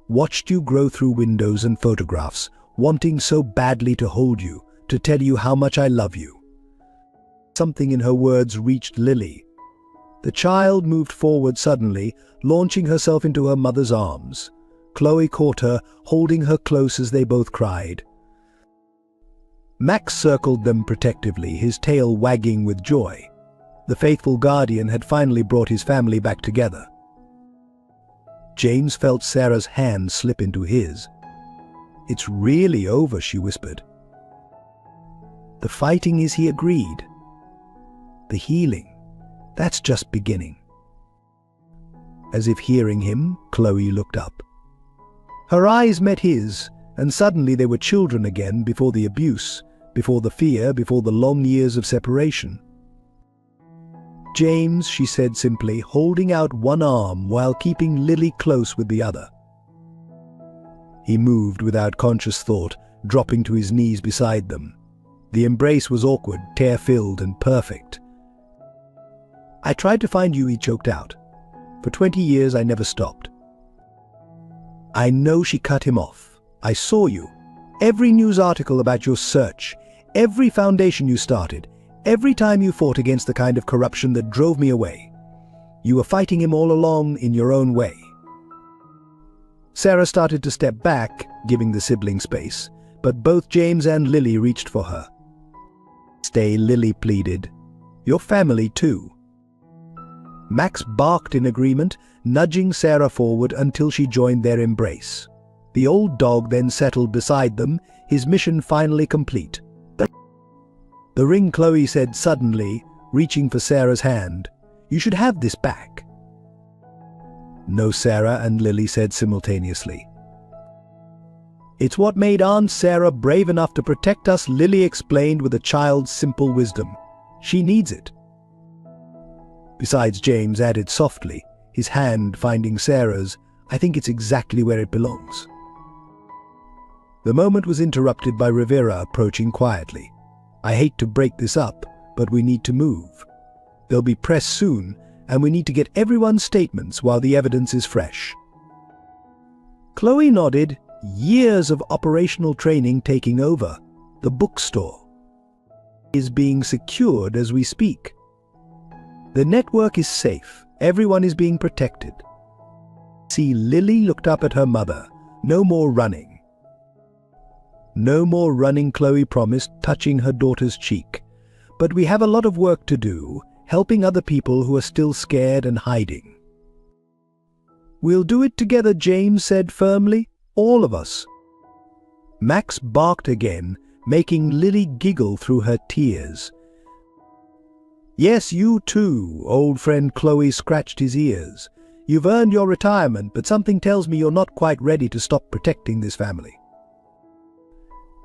watched you grow through windows and photographs, wanting so badly to hold you, to tell you how much I love you." Something in her words reached Lily. The child moved forward suddenly, launching herself into her mother's arms. Chloe caught her, holding her close as they both cried. Max circled them protectively, his tail wagging with joy. The faithful guardian had finally brought his family back together. James felt Sarah's hand slip into his. "It's really over," she whispered. "The fighting is," he agreed. "The healing, that's just beginning." As if hearing him, Chloe looked up. Her eyes met his, and suddenly they were children again, before the abuse, before the fear, before the long years of separation. "James," she said simply, holding out one arm while keeping Lily close with the other. He moved without conscious thought, dropping to his knees beside them. The embrace was awkward, tear-filled, and perfect. "I tried to find you," he choked out. "For 20 years I never stopped." "I know," she cut him off. "I saw you. Every news article about your search, every foundation you started, every time you fought against the kind of corruption that drove me away. You were fighting him all along in your own way." Sarah started to step back, giving the sibling space, but both James and Lily reached for her. "Stay," Lily pleaded. "Your family too." Max barked in agreement, nudging Sarah forward until she joined their embrace. The old dog then settled beside them, his mission finally complete. "The ring," Chloe said suddenly, reaching for Sarah's hand. "You should have this back." "No," Sarah and Lily said simultaneously. "It's what made Aunt Sarah brave enough to protect us," Lily explained with a child's simple wisdom. "She needs it." Besides, James added softly, his hand finding Sarah's, "I think it's exactly where it belongs." The moment was interrupted by Rivera approaching quietly. "I hate to break this up, but we need to move. There'll be press soon, and we need to get everyone's statements while the evidence is fresh." Chloe nodded, years of operational training taking over. "The bookstore is being secured as we speak. The network is safe. Everyone is being protected." See, Lily looked up at her mother. "No more running." "No more running," Chloe promised, touching her daughter's cheek. "But we have a lot of work to do, helping other people who are still scared and hiding." "We'll do it together," James said firmly. "All of us." Max barked again, making Lily giggle through her tears. "Yes, you too," old friend Chloe scratched his ears. "You've earned your retirement, but something tells me you're not quite ready to stop protecting this family."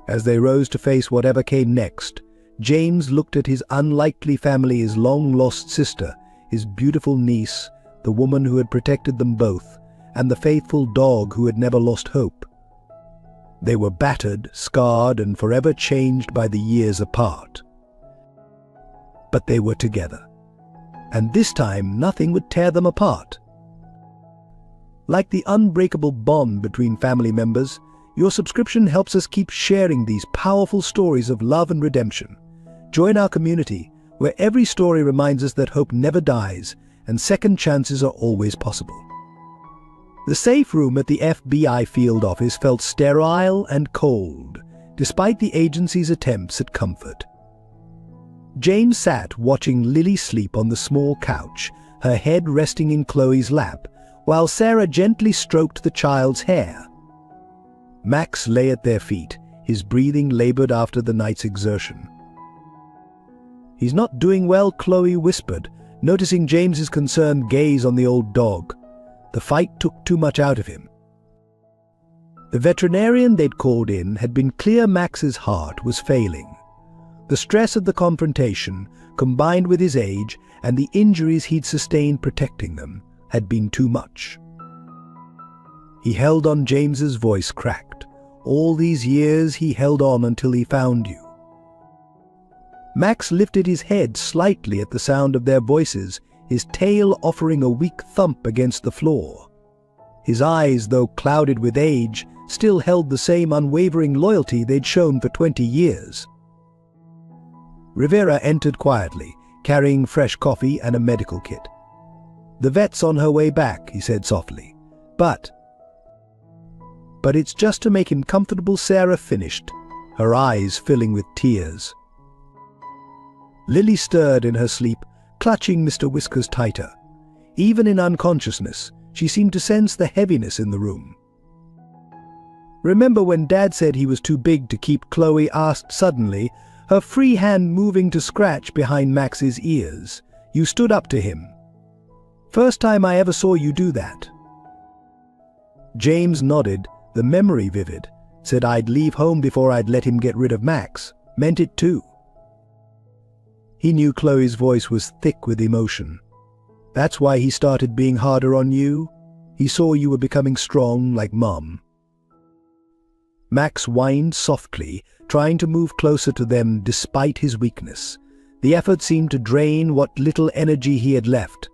As they rose to face whatever came next, James looked at his unlikely family, his long-lost sister, his beautiful niece, the woman who had protected them both, and the faithful dog who had never lost hope. They were battered, scarred, and forever changed by the years apart. But they were together, and this time nothing would tear them apart. Like the unbreakable bond between family members, your subscription helps us keep sharing these powerful stories of love and redemption. Join our community, where every story reminds us that hope never dies and second chances are always possible. The safe room at the FBI field office felt sterile and cold, despite the agency's attempts at comfort. James sat watching Lily sleep on the small couch, her head resting in Chloe's lap, while Sarah gently stroked the child's hair. Max lay at their feet, his breathing labored after the night's exertion. "He's not doing well," Chloe whispered, noticing James's concerned gaze on the old dog. The fight took too much out of him. The veterinarian they'd called in had been clear Max's heart was failing. The stress of the confrontation, combined with his age and the injuries he'd sustained protecting them, had been too much. He held on. James's voice cracked. "All these years he held on until he found you." Max lifted his head slightly at the sound of their voices, his tail offering a weak thump against the floor. His eyes, though clouded with age, still held the same unwavering loyalty they'd shown for 20 years. Rivera entered quietly, carrying fresh coffee and a medical kit. "The vet's on her way back," he said softly. But it's just to make him comfortable," Sarah finished, her eyes filling with tears. Lily stirred in her sleep, clutching Mr. Whiskers tighter. Even in unconsciousness, she seemed to sense the heaviness in the room. "Remember when Dad said he was too big to keep?" Chloe asked suddenly, her free hand moving to scratch behind Max's ears. "You stood up to him. First time I ever saw you do that." James nodded, the memory vivid. "Said I'd leave home before I'd let him get rid of Max. Meant it too." He knew Chloe's voice was thick with emotion. "That's why he started being harder on you? He saw you were becoming strong like Mom." Max whined softly, trying to move closer to them despite his weakness. The effort seemed to drain what little energy he had left.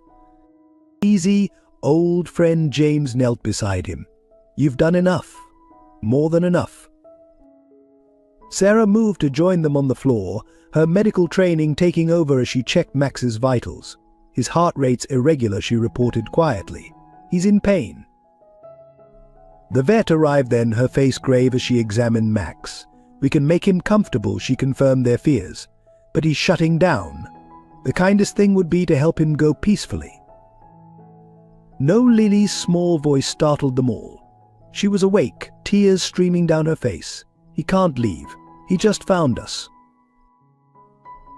"Easy, old friend." James knelt beside him. "You've done enough. More than enough." Sarah moved to join them on the floor, her medical training taking over as she checked Max's vitals. "His heart rate's irregular," she reported quietly. "He's in pain." The vet arrived then, her face grave as she examined Max. "We can make him comfortable," she confirmed their fears. "But he's shutting down. The kindest thing would be to help him go peacefully." No, Lily's small voice startled them all. She was awake, tears streaming down her face. "He can't leave. He just found us."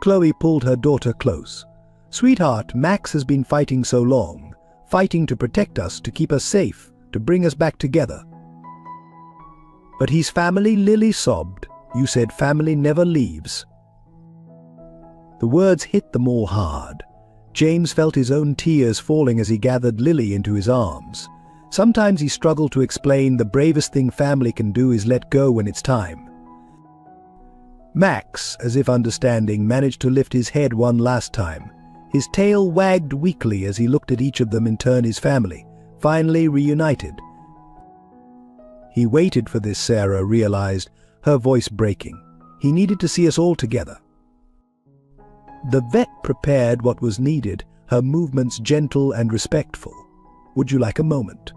Chloe pulled her daughter close. "Sweetheart, Max has been fighting so long, fighting to protect us, to keep us safe, to bring us back together." "But he's family," Lily sobbed. "You said family never leaves." The words hit them all hard. James felt his own tears falling as he gathered Lily into his arms. Sometimes he struggled to explain the bravest thing family can do is let go when it's time. Max, as if understanding, managed to lift his head one last time. His tail wagged weakly as he looked at each of them in turn, his family, finally reunited. He waited for this, Sarah realized, her voice breaking. He needed to see us all together. The vet prepared what was needed, her movements gentle and respectful. "Would you like a moment?"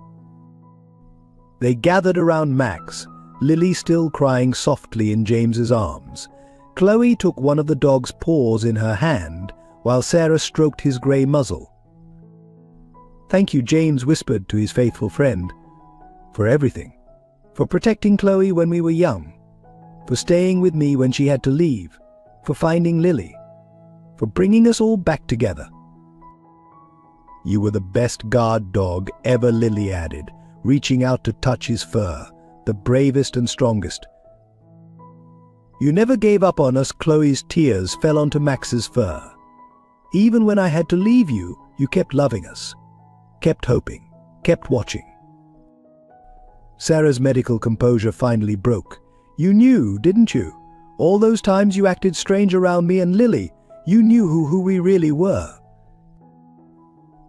They gathered around Max, Lily still crying softly in James's arms. Chloe took one of the dog's paws in her hand, while Sarah stroked his grey muzzle. "Thank you," James whispered to his faithful friend, "for everything. For protecting Chloe when we were young. For staying with me when she had to leave. For finding Lily. For bringing us all back together." "You were the best guard dog ever," Lily added, reaching out to touch his fur, "the bravest and strongest." "You never gave up on us." Chloe's tears fell onto Max's fur. "Even when I had to leave you, you kept loving us. Kept hoping. Kept watching." Sarah's medical composure finally broke. "You knew, didn't you? All those times you acted strange around me and Lily. You knew who we really were."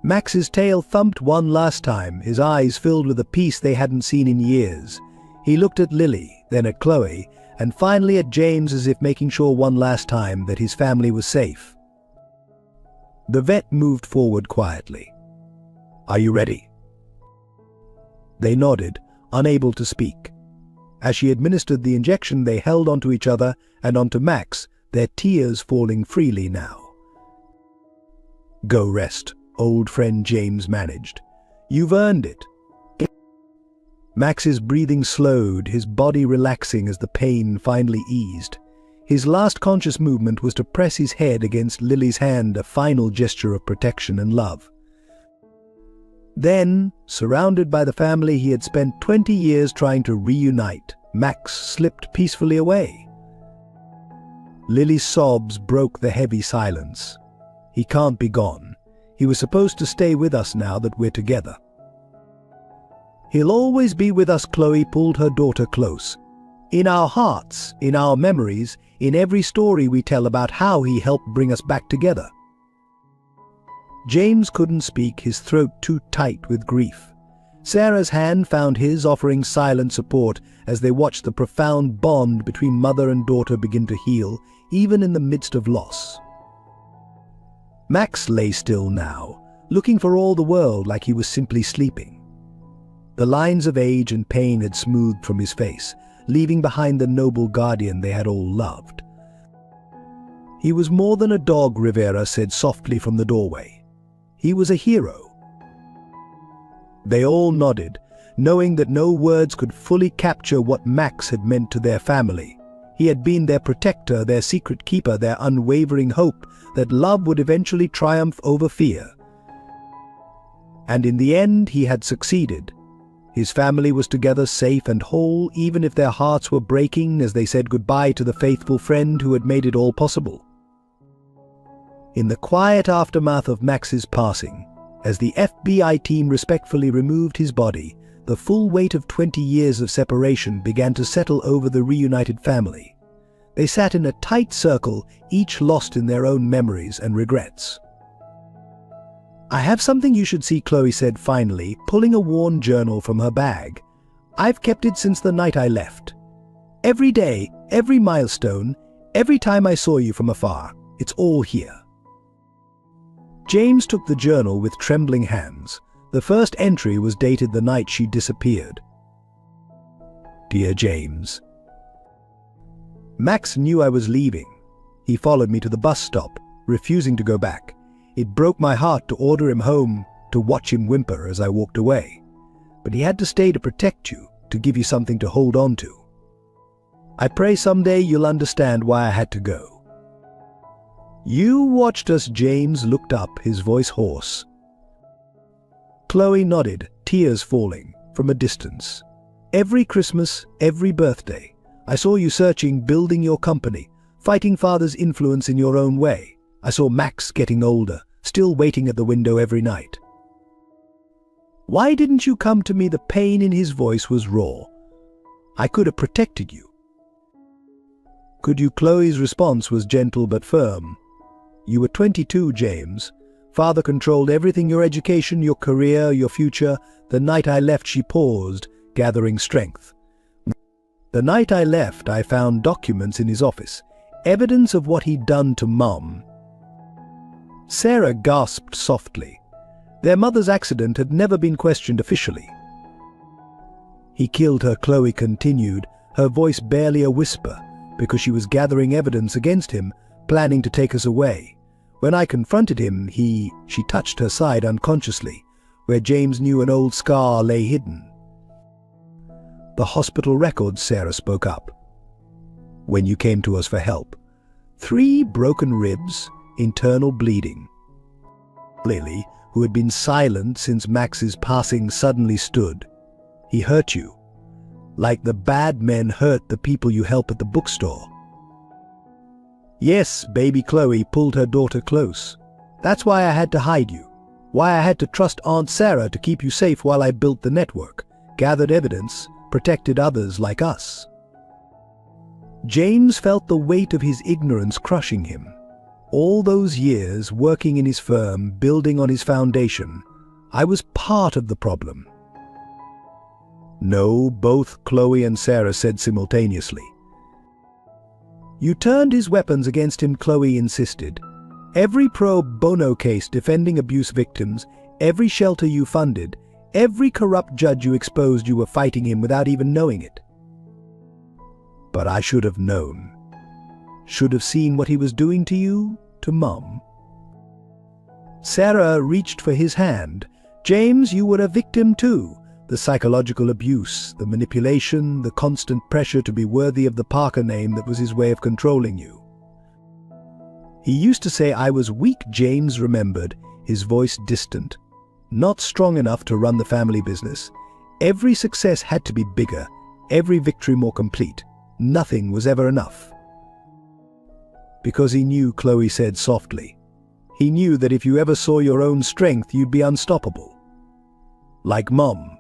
Max's tail thumped one last time, his eyes filled with a peace they hadn't seen in years. He looked at Lily, then at Chloe, and finally at James, as if making sure one last time that his family was safe. The vet moved forward quietly. "Are you ready?" They nodded, unable to speak. As she administered the injection, they held onto each other and onto Max, their tears falling freely now. "Go rest," old friend James managed. "You've earned it." Max's breathing slowed, his body relaxing as the pain finally eased. His last conscious movement was to press his head against Lily's hand, a final gesture of protection and love. Then, surrounded by the family he had spent 20 years trying to reunite, Max slipped peacefully away. Lily's sobs broke the heavy silence. "He can't be gone. He was supposed to stay with us now that we're together." "He'll always be with us." Chloe pulled her daughter close. "In our hearts, in our memories, in every story we tell about how he helped bring us back together." James couldn't speak, his throat too tight with grief. Sarah's hand found his, offering silent support as they watched the profound bond between mother and daughter begin to heal, even in the midst of loss. Max lay still now, looking for all the world like he was simply sleeping. The lines of age and pain had smoothed from his face, leaving behind the noble guardian they had all loved. "He was more than a dog," Rivera said softly from the doorway. "He was a hero." They all nodded, knowing that no words could fully capture what Max had meant to their family. He had been their protector, their secret keeper, their unwavering hope that love would eventually triumph over fear. And in the end, he had succeeded. His family was together, safe and whole, even if their hearts were breaking as they said goodbye to the faithful friend who had made it all possible. In the quiet aftermath of Max's passing, as the FBI team respectfully removed his body, the full weight of 20 years of separation began to settle over the reunited family. They sat in a tight circle, each lost in their own memories and regrets. "I have something you should see," Chloe said finally, pulling a worn journal from her bag. "I've kept it since the night I left. Every day, every milestone, every time I saw you from afar, it's all here." James took the journal with trembling hands. The first entry was dated the night she disappeared. Dear James. Max knew I was leaving. He followed me to the bus stop, refusing to go back. It broke my heart to order him home, to watch him whimper as I walked away. But he had to stay to protect you, to give you something to hold on to. I pray someday you'll understand why I had to go. You watched us. James looked up, his voice hoarse. Chloe nodded, tears falling, from a distance. Every Christmas, every birthday, I saw you searching, building your company, fighting father's influence in your own way. I saw Max getting older, still waiting at the window every night. Why didn't you come to me? The pain in his voice was raw. I could have protected you. Could you? Chloe's response was gentle but firm. You were 22, James. Father controlled everything, your education, your career, your future. The night I left, she paused, gathering strength. The night I left, I found documents in his office, evidence of what he'd done to Mum. Sarah gasped softly. Their mother's accident had never been questioned officially. He killed her, Chloe continued, her voice barely a whisper, because she was gathering evidence against him, planning to take us away. When I confronted him, she touched her side unconsciously, where James knew an old scar lay hidden. The hospital records, Sarah spoke up. When you came to us for help. 3 broken ribs, internal bleeding. Lily, who had been silent since Max's passing, suddenly stood. He hurt you, like the bad men hurt the people you help at the bookstore. Yes, baby Chloe pulled her daughter close. That's why I had to hide you. Why I had to trust Aunt Sarah to keep you safe while I built the network, gathered evidence, protected others like us. James felt the weight of his ignorance crushing him. All those years working in his firm, building on his foundation, I was part of the problem. No, both Chloe and Sarah said simultaneously. You turned his weapons against him, Chloe insisted. Every pro bono case defending abuse victims, every shelter you funded, every corrupt judge you exposed, you were fighting him without even knowing it. But I should have known. Should have seen what he was doing to you, to Mum. Sarah reached for his hand. James, you were a victim too. The psychological abuse, the manipulation, the constant pressure to be worthy of the Parker name that was his way of controlling you. He used to say I was weak, James remembered, his voice distant. Not strong enough to run the family business. Every success had to be bigger, every victory more complete. Nothing was ever enough. Because he knew, Chloe said softly. He knew that if you ever saw your own strength, you'd be unstoppable. Like Mum.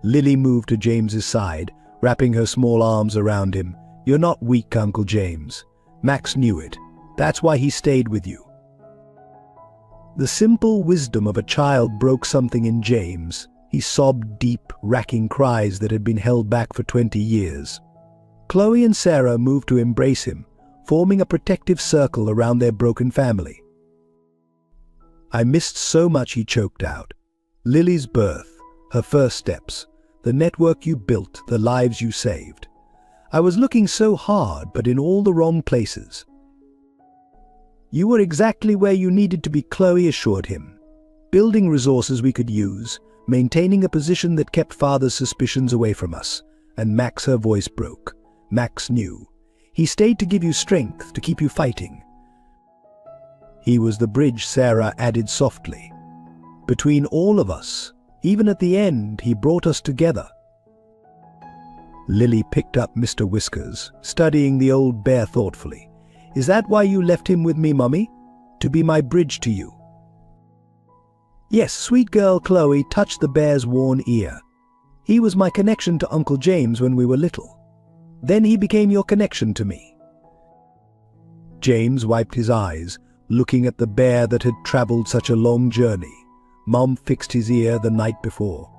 Lily moved to James's side, wrapping her small arms around him. You're not weak, Uncle James. Max knew it. That's why he stayed with you. The simple wisdom of a child broke something in James. He sobbed deep, racking cries that had been held back for 20 years. Chloe and Sarah moved to embrace him, forming a protective circle around their broken family. I missed so much, he choked out. Lily's birth, her first steps, the network you built, the lives you saved. I was looking so hard, but in all the wrong places. You were exactly where you needed to be, Chloe assured him. Building resources we could use, maintaining a position that kept Father's suspicions away from us. And Max, her voice broke. Max knew. He stayed to give you strength, to keep you fighting. He was the bridge, Sarah added softly. Between all of us, even at the end, he brought us together. Lily picked up Mr. Whiskers, studying the old bear thoughtfully. Is that why you left him with me, Mummy? To be my bridge to you? Yes, sweet girl. Chloe touched the bear's worn ear. He was my connection to Uncle James when we were little. Then he became your connection to me. James wiped his eyes, looking at the bear that had traveled such a long journey. Mum fixed his ear the night before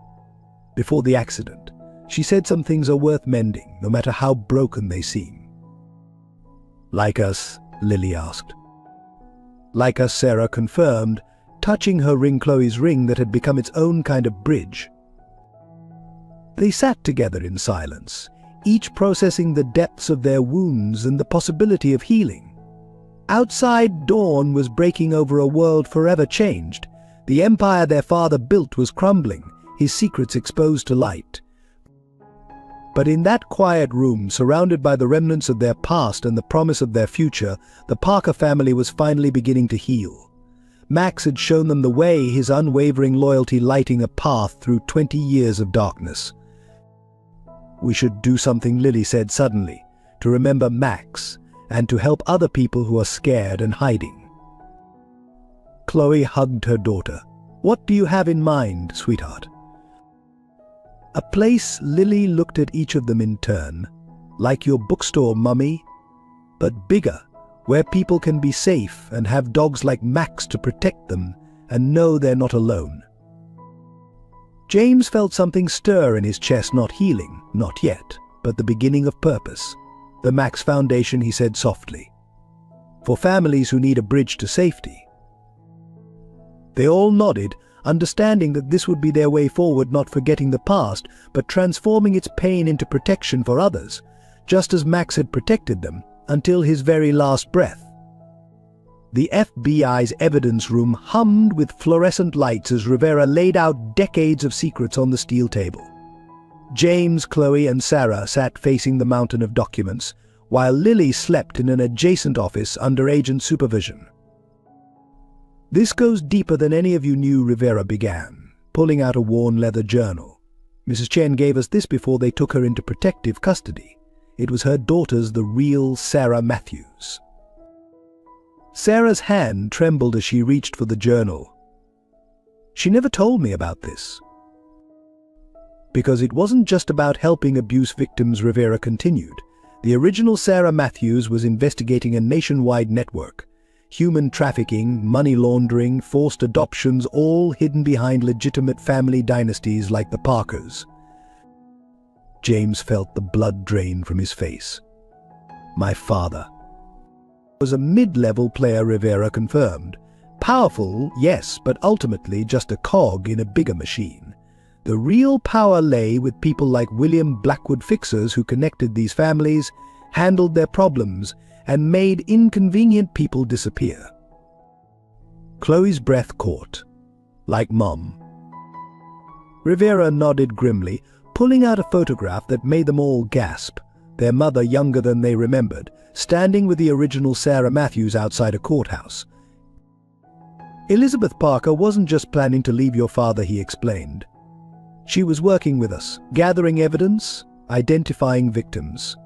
the accident. She said some things are worth mending, no matter how broken they seem. Like us? Lily asked. Like us, Sarah confirmed, touching her ring, Chloe's ring that had become its own kind of bridge. They sat together in silence, each processing the depths of their wounds and the possibility of healing. Outside, dawn was breaking over a world forever changed. The empire their father built was crumbling, his secrets exposed to light. But in that quiet room, surrounded by the remnants of their past and the promise of their future, the Parker family was finally beginning to heal. Max had shown them the way, his unwavering loyalty lighting a path through 20 years of darkness. "We should do something," Lily said suddenly, "to remember Max and to help other people who are scared and hiding." Chloe hugged her daughter. "What do you have in mind, sweetheart?" "A place," Lily looked at each of them in turn. "Like your bookstore, Mummy, but bigger, where people can be safe and have dogs like Max to protect them and know they're not alone." James felt something stir in his chest, not healing, not yet, but the beginning of purpose. "The Max Foundation," he said softly. "For families who need a bridge to safety." They all nodded, understanding that this would be their way forward, not forgetting the past, but transforming its pain into protection for others, just as Max had protected them until his very last breath. The FBI's evidence room hummed with fluorescent lights as Rivera laid out decades of secrets on the steel table. James, Chloe, and Sarah sat facing the mountain of documents, while Lily slept in an adjacent office under agent supervision. "This goes deeper than any of you knew," Rivera began, pulling out a worn leather journal. "Mrs. Chen gave us this before they took her into protective custody. It was her daughter's, the real Sarah Matthews." Sarah's hand trembled as she reached for the journal. "She never told me about this." "Because it wasn't just about helping abuse victims," Rivera continued. "The original Sarah Matthews was investigating a nationwide network. Human trafficking, money laundering, forced adoptions, all hidden behind legitimate family dynasties like the Parkers." James felt the blood drain from his face. "My father was a mid-level player," Rivera confirmed. "Powerful, yes, but ultimately just a cog in a bigger machine. The real power lay with people like William Blackwood fixers who connected these families, handled their problems, and made inconvenient people disappear." Chloe's breath caught. "Like Mom?" Rivera nodded grimly, pulling out a photograph that made them all gasp. Their mother, younger than they remembered, standing with the original Sarah Matthews outside a courthouse. "Elizabeth Parker wasn't just planning to leave your father," he explained. "She was working with us, gathering evidence, identifying victims.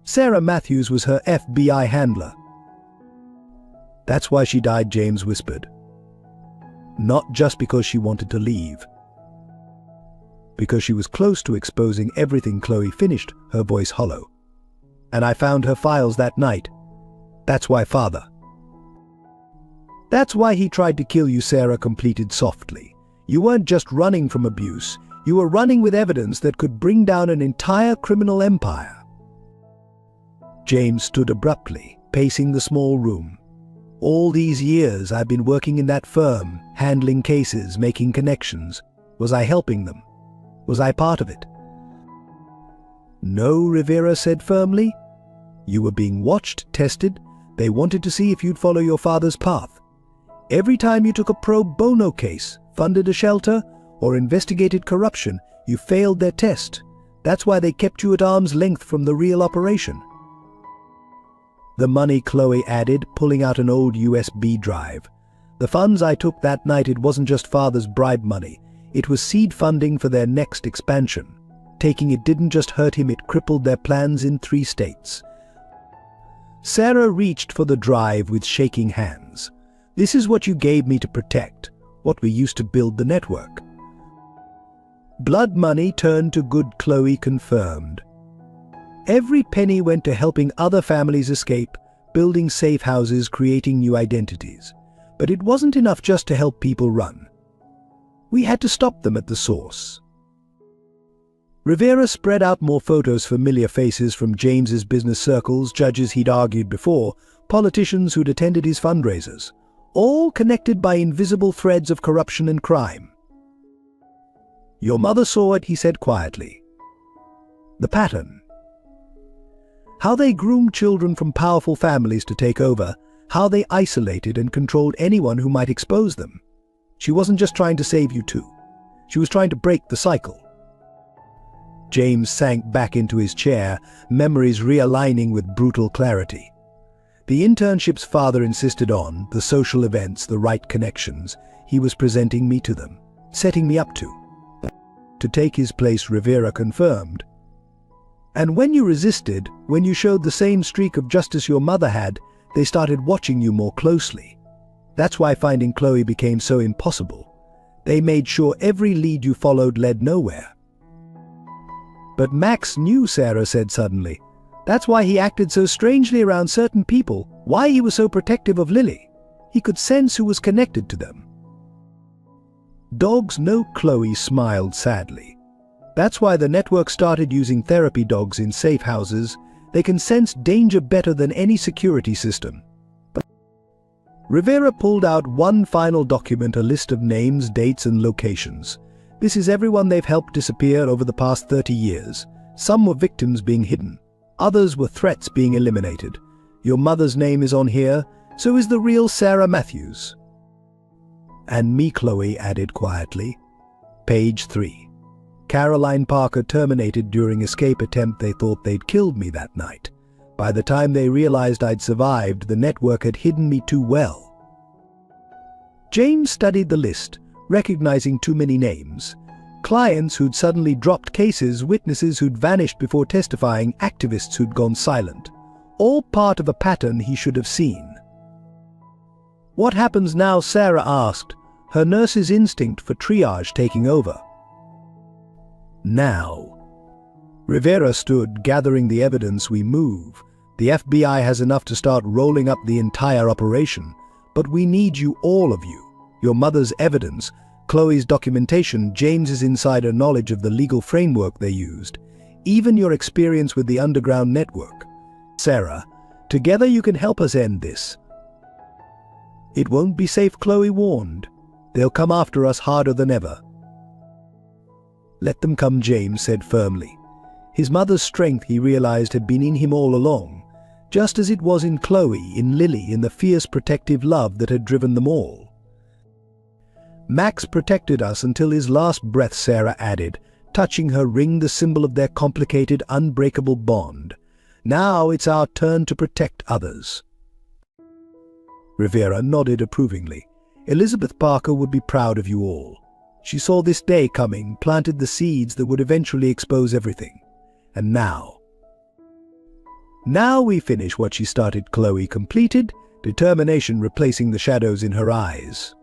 Sarah Matthews was her FBI handler." "That's why she died," James whispered. "Not just because she wanted to leave. Because she was close to exposing everything." Chloe finished, her voice hollow. "And I found her files that night. That's why, Father." "That's why he tried to kill you," Sarah completed softly. "You weren't just running from abuse, you were running with evidence that could bring down an entire criminal empire." James stood abruptly, pacing the small room. "All these years I've been working in that firm, handling cases, making connections. Was I helping them? Was I part of it?" "No," Rivera said firmly. "You were being watched, tested. They wanted to see if you'd follow your father's path. Every time you took a pro bono case, funded a shelter, or investigated corruption, you failed their test. That's why they kept you at arm's length from the real operation." "The money," Chloe added, pulling out an old USB drive. "The funds I took that night, it wasn't just Father's bribe money. It was seed funding for their next expansion. Taking it didn't just hurt him, it crippled their plans in 3 states." Sarah reached for the drive with shaking hands. "This is what you gave me to protect, what we used to build the network." "Blood money turned to good," Chloe confirmed. "Every penny went to helping other families escape, building safe houses, creating new identities. But it wasn't enough just to help people run. We had to stop them at the source." Rivera spread out more photos, familiar faces from James's business circles, judges he'd argued before, politicians who'd attended his fundraisers, all connected by invisible threads of corruption and crime. Your mother saw it, he said quietly. The pattern. How they groomed children from powerful families to take over, how they isolated and controlled anyone who might expose them. She wasn't just trying to save you too. She was trying to break the cycle. James sank back into his chair, memories realigning with brutal clarity. The internship's father insisted on, the social events, the right connections. He was presenting me to them, setting me up to take his place, Rivera confirmed. And when you resisted, when you showed the same streak of justice your mother had, they started watching you more closely. That's why finding Chloe became so impossible. They made sure every lead you followed led nowhere. But Max knew, Sarah said suddenly. That's why he acted so strangely around certain people, why he was so protective of Lily. He could sense who was connected to them. Dogs know, Chloe smiled sadly. That's why the network started using therapy dogs in safe houses. They can sense danger better than any security system. But Rivera pulled out one final document, a list of names, dates, and locations. This is everyone they've helped disappear over the past 30 years. Some were victims being hidden. Others were threats being eliminated. Your mother's name is on here, so is the real Sarah Matthews. And me, Chloe added quietly. Page 3. Caroline Parker terminated during escape attempt. They thought they'd killed me that night. By the time they realized I'd survived, the network had hidden me too well. James studied the list, recognizing too many names. Clients who'd suddenly dropped cases, witnesses who'd vanished before testifying, activists who'd gone silent. All part of a pattern he should have seen. What happens now? Sarah asked, her nurse's instinct for triage taking over. Now. Rivera stood, gathering the evidence. We move. The FBI has enough to start rolling up the entire operation. But we need you, all of you. Your mother's evidence, Chloe's documentation, James's insider knowledge of the legal framework they used, even your experience with the underground network. Sarah, together you can help us end this. It won't be safe, Chloe warned. They'll come after us harder than ever. Let them come, James said firmly. His mother's strength, he realized, had been in him all along, just as it was in Chloe, in Lily, in the fierce protective love that had driven them all. Max protected us until his last breath, Sarah added, touching her ring, the symbol of their complicated, unbreakable bond. Now it's our turn to protect others. Rivera nodded approvingly. Elizabeth Parker would be proud of you all. She saw this day coming, planted the seeds that would eventually expose everything. And now we finish what she started, Chloe completed, determination replacing the shadows in her eyes.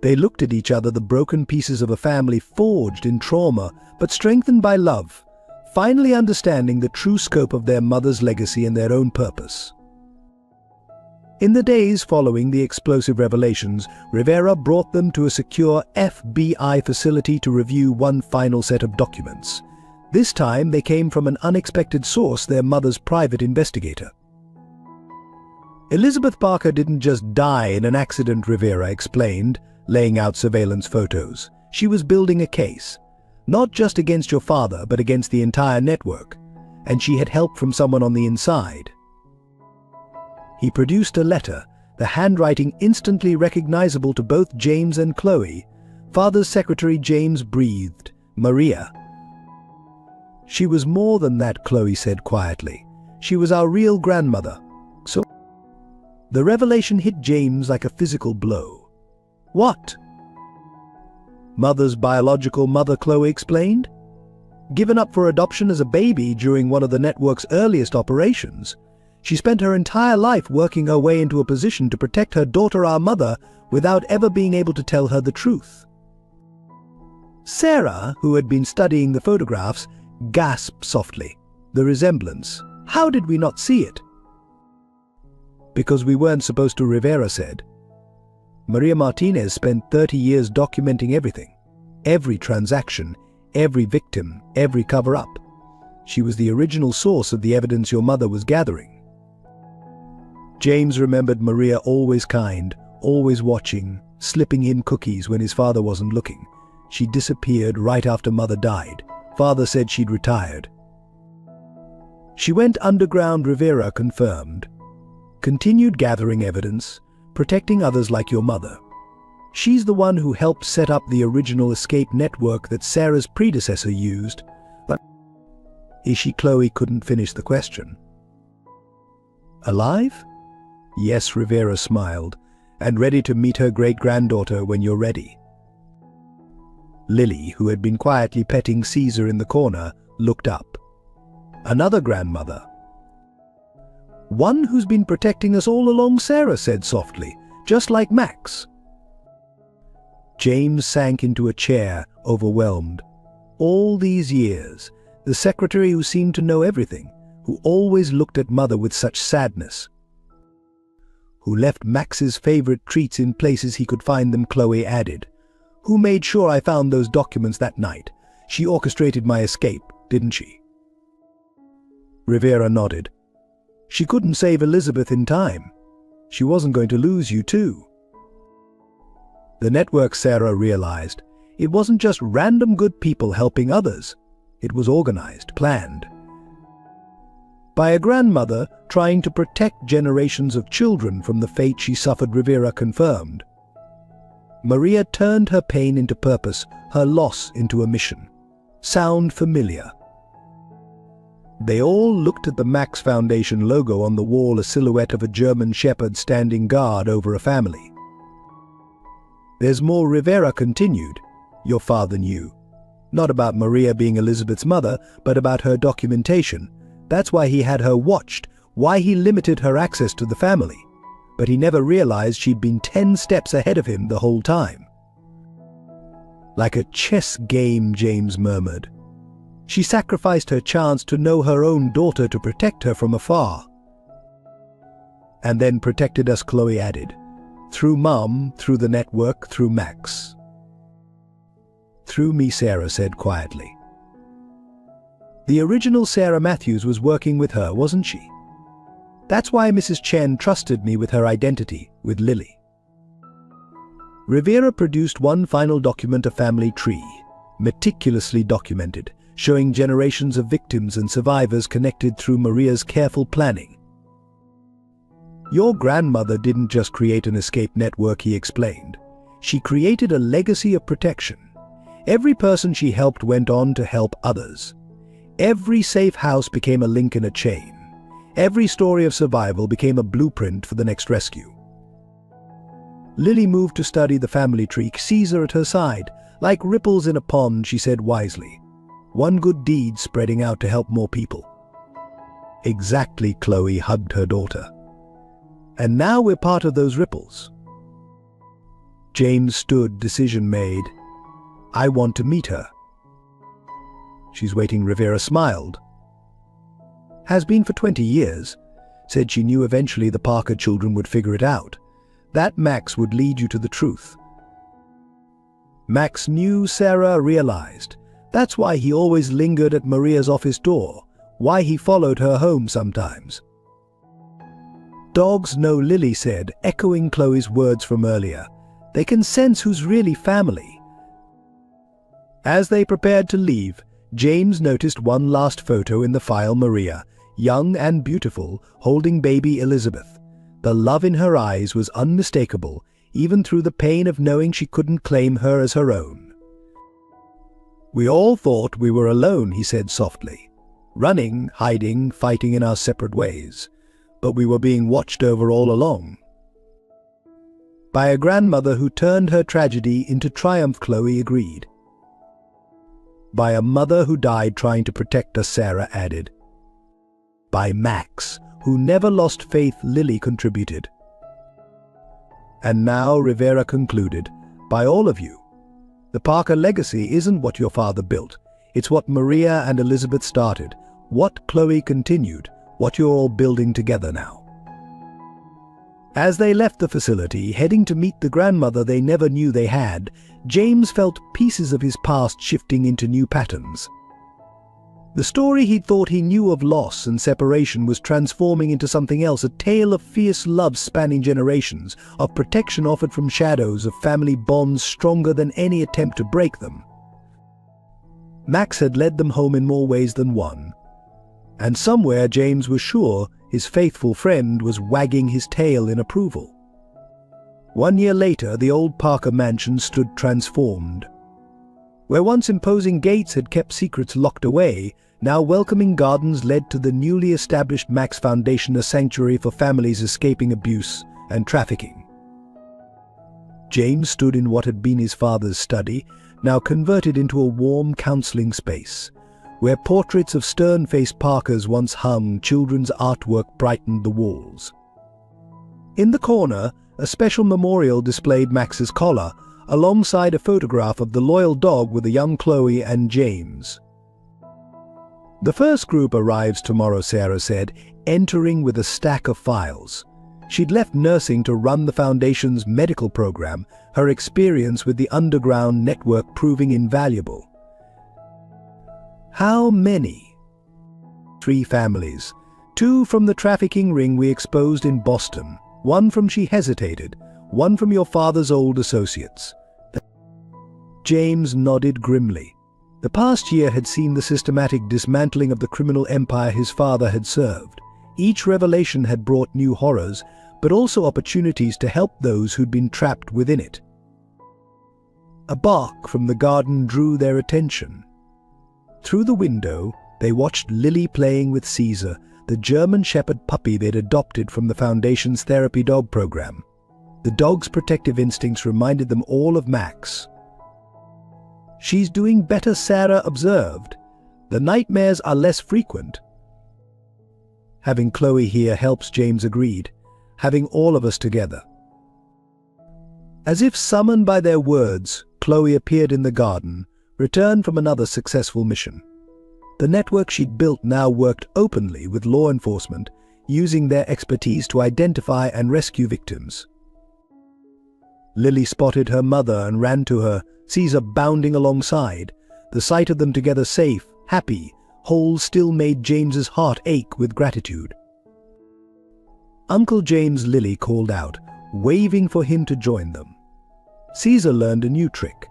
They looked at each other, the broken pieces of a family forged in trauma, but strengthened by love, finally understanding the true scope of their mother's legacy and their own purpose. In the days following the explosive revelations, Rivera brought them to a secure FBI facility to review one final set of documents. This time they came from an unexpected source, their mother's private investigator. Elizabeth Parker didn't just die in an accident, Rivera explained, laying out surveillance photos. She was building a case, not just against your father, but against the entire network, and she had help from someone on the inside. He produced a letter, the handwriting instantly recognizable to both James and Chloe. Father's secretary. James breathed. Maria. She was more than that, Chloe said quietly. She was our real grandmother. So the revelation hit James like a physical blow. What? Mother's biological mother, Chloe explained. Given up for adoption as a baby during one of the network's earliest operations. She spent her entire life working her way into a position to protect her daughter, our mother, without ever being able to tell her the truth. Sarah, who had been studying the photographs, gasped softly. The resemblance. How did we not see it? Because we weren't supposed to, Rivera said. Maria Martinez spent 30 years documenting everything. Every transaction, every victim, every cover-up. She was the original source of the evidence your mother was gathering. James remembered Maria, always kind, always watching, slipping him cookies when his father wasn't looking. She disappeared right after Mother died. Father said she'd retired. She went underground, Rivera confirmed. Continued gathering evidence, protecting others like your mother. She's the one who helped set up the original escape network that Sarah's predecessor used. But is she? Chloe couldn't finish the question. Alive? Yes, Rivera smiled, and ready to meet her great-granddaughter when you're ready. Lily, who had been quietly petting Caesar in the corner, looked up. Another grandmother. One who's been protecting us all along, Sarah said softly, just like Max. James sank into a chair, overwhelmed. All these years, the secretary who seemed to know everything, who always looked at Mother with such sadness, who left Max's favorite treats in places he could find them, Chloe added. Who made sure I found those documents that night. She orchestrated my escape, didn't she? Rivera nodded. She couldn't save Elizabeth in time. She wasn't going to lose you too. The network, Sarah realized, it wasn't just random good people helping others. It was organized, planned. By a grandmother trying to protect generations of children from the fate she suffered, Rivera confirmed. Maria turned her pain into purpose, her loss into a mission. Sound familiar? They all looked at the Max Foundation logo on the wall, a silhouette of a German shepherd standing guard over a family. There's more, Rivera continued. Your father knew. Not about Maria being Elizabeth's mother, but about her documentation. That's why he had her watched, why he limited her access to the family. But he never realized she'd been 10 steps ahead of him the whole time. Like a chess game, James murmured. She sacrificed her chance to know her own daughter to protect her from afar. And then protected us, Chloe added. Through Mom, through the network, through Max. Through me, Sarah said quietly. The original Sarah Matthews was working with her, wasn't she? That's why Mrs. Chen trusted me with her identity, with Lily. Rivera produced one final document, a family tree, meticulously documented, showing generations of victims and survivors connected through Maria's careful planning. Your grandmother didn't just create an escape network, he explained. She created a legacy of protection. Every person she helped went on to help others. Every safe house became a link in a chain. Every story of survival became a blueprint for the next rescue. Lily moved to study the family tree, Caesar at her side. Like ripples in a pond, she said wisely. One good deed spreading out to help more people. Exactly, Chloe hugged her daughter. And now we're part of those ripples. James stood, decision made. I want to meet her. She's waiting, Rivera smiled. Has been for 20 years. Said she knew eventually the Parker children would figure it out. That Max would lead you to the truth. Max knew, Sarah realized. That's why he always lingered at Maria's office door, why he followed her home sometimes. Dogs know, Lily said, echoing Chloe's words from earlier. They can sense who's really family. As they prepared to leave, James noticed one last photo in the file. Maria, young and beautiful, holding baby Elizabeth. The love in her eyes was unmistakable, even through the pain of knowing she couldn't claim her as her own. We all thought we were alone, he said softly. Running, hiding, fighting in our separate ways. But we were being watched over all along. By a grandmother who turned her tragedy into triumph, Chloe agreed. By a mother who died trying to protect us, Sarah added. By Max, who never lost faith, Lily contributed. And now, Rivera concluded, by all of you. The Parker legacy isn't what your father built. It's what Maria and Elizabeth started, what Chloe continued, what you're all building together now. As they left the facility, heading to meet the grandmother they never knew they had, James felt pieces of his past shifting into new patterns. The story he thought he knew of loss and separation was transforming into something else, a tale of fierce love spanning generations, of protection offered from shadows, of family bonds stronger than any attempt to break them. Max had led them home in more ways than one. And somewhere James was sure his faithful friend was wagging his tail in approval. 1 year later, the old Parker mansion stood transformed. Where once imposing gates had kept secrets locked away, now welcoming gardens led to the newly established Max Foundation, a sanctuary for families escaping abuse and trafficking. James stood in what had been his father's study, now converted into a warm counseling space. Where portraits of stern-faced Parkers once hung, children's artwork brightened the walls. In the corner, a special memorial displayed Max's collar, alongside a photograph of the loyal dog with a young Chloe and James. The first group arrives tomorrow, Sarah said, entering with a stack of files. She'd left nursing to run the Foundation's medical program, her experience with the underground network proving invaluable. How many? 3 families. 2 from the trafficking ring we exposed in Boston. 1 from, she hesitated, 1 from your father's old associates. James nodded grimly. The past year had seen the systematic dismantling of the criminal empire his father had served. Each revelation had brought new horrors, but also opportunities to help those who'd been trapped within it. A bark from the garden drew their attention. Through the window, they watched Lily playing with Caesar, the German Shepherd puppy they'd adopted from the Foundation's therapy dog program. The dog's protective instincts reminded them all of Max. She's doing better, Sarah observed. The nightmares are less frequent. Having Chloe here helps, James agreed. Having all of us together. As if summoned by their words, Chloe appeared in the garden, returned from another successful mission. The network she'd built now worked openly with law enforcement, using their expertise to identify and rescue victims. Lily spotted her mother and ran to her, Caesar bounding alongside. The sight of them together, safe, happy, whole, still made James's heart ache with gratitude. Uncle James, Lily called out, waving for him to join them. Caesar learned a new trick.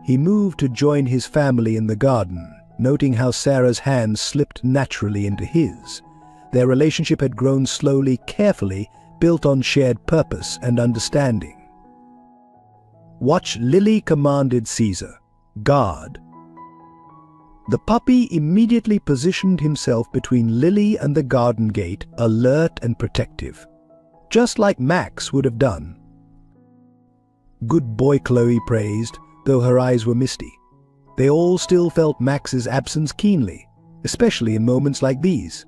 He moved to join his family in the garden, noting how Sarah's hand slipped naturally into his. Their relationship had grown slowly, carefully, built on shared purpose and understanding. Watch, Lily commanded Caesar. Guard. The puppy immediately positioned himself between Lily and the garden gate, alert and protective, just like Max would have done. Good boy, Chloe praised, though her eyes were misty. They all still felt Max's absence keenly, especially in moments like these.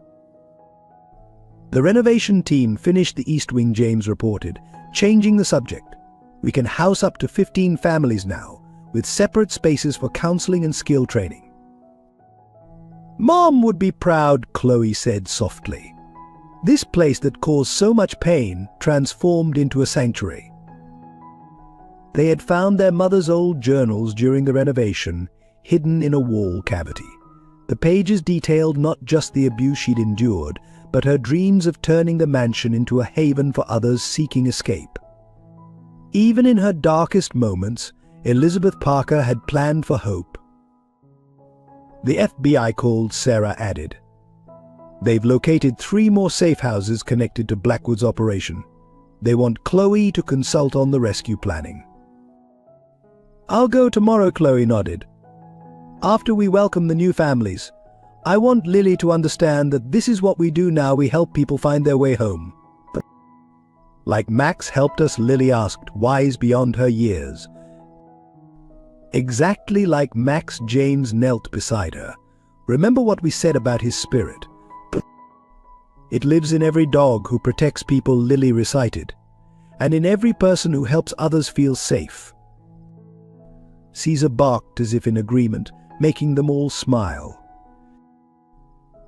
The renovation team finished the East Wing, James reported, changing the subject. We can house up to 15 families now, with separate spaces for counseling and skill training. Mom would be proud, Chloe said softly. This place that caused so much pain transformed into a sanctuary. They had found their mother's old journals during the renovation, hidden in a wall cavity. The pages detailed not just the abuse she'd endured, but her dreams of turning the mansion into a haven for others seeking escape. Even in her darkest moments, Elizabeth Parker had planned for hope. The FBI called, Sarah added. They've located 3 more safe houses connected to Blackwood's operation. They want Chloe to consult on the rescue planning. I'll go tomorrow, Chloe nodded. After we welcome the new families, I want Lily to understand that this is what we do now. We help people find their way home. But like Max helped us, Lily asked, wise beyond her years. Exactly like Max, James knelt beside her. Remember what we said about his spirit? It lives in every dog who protects people, Lily recited, and in every person who helps others feel safe. Caesar barked as if in agreement, making them all smile.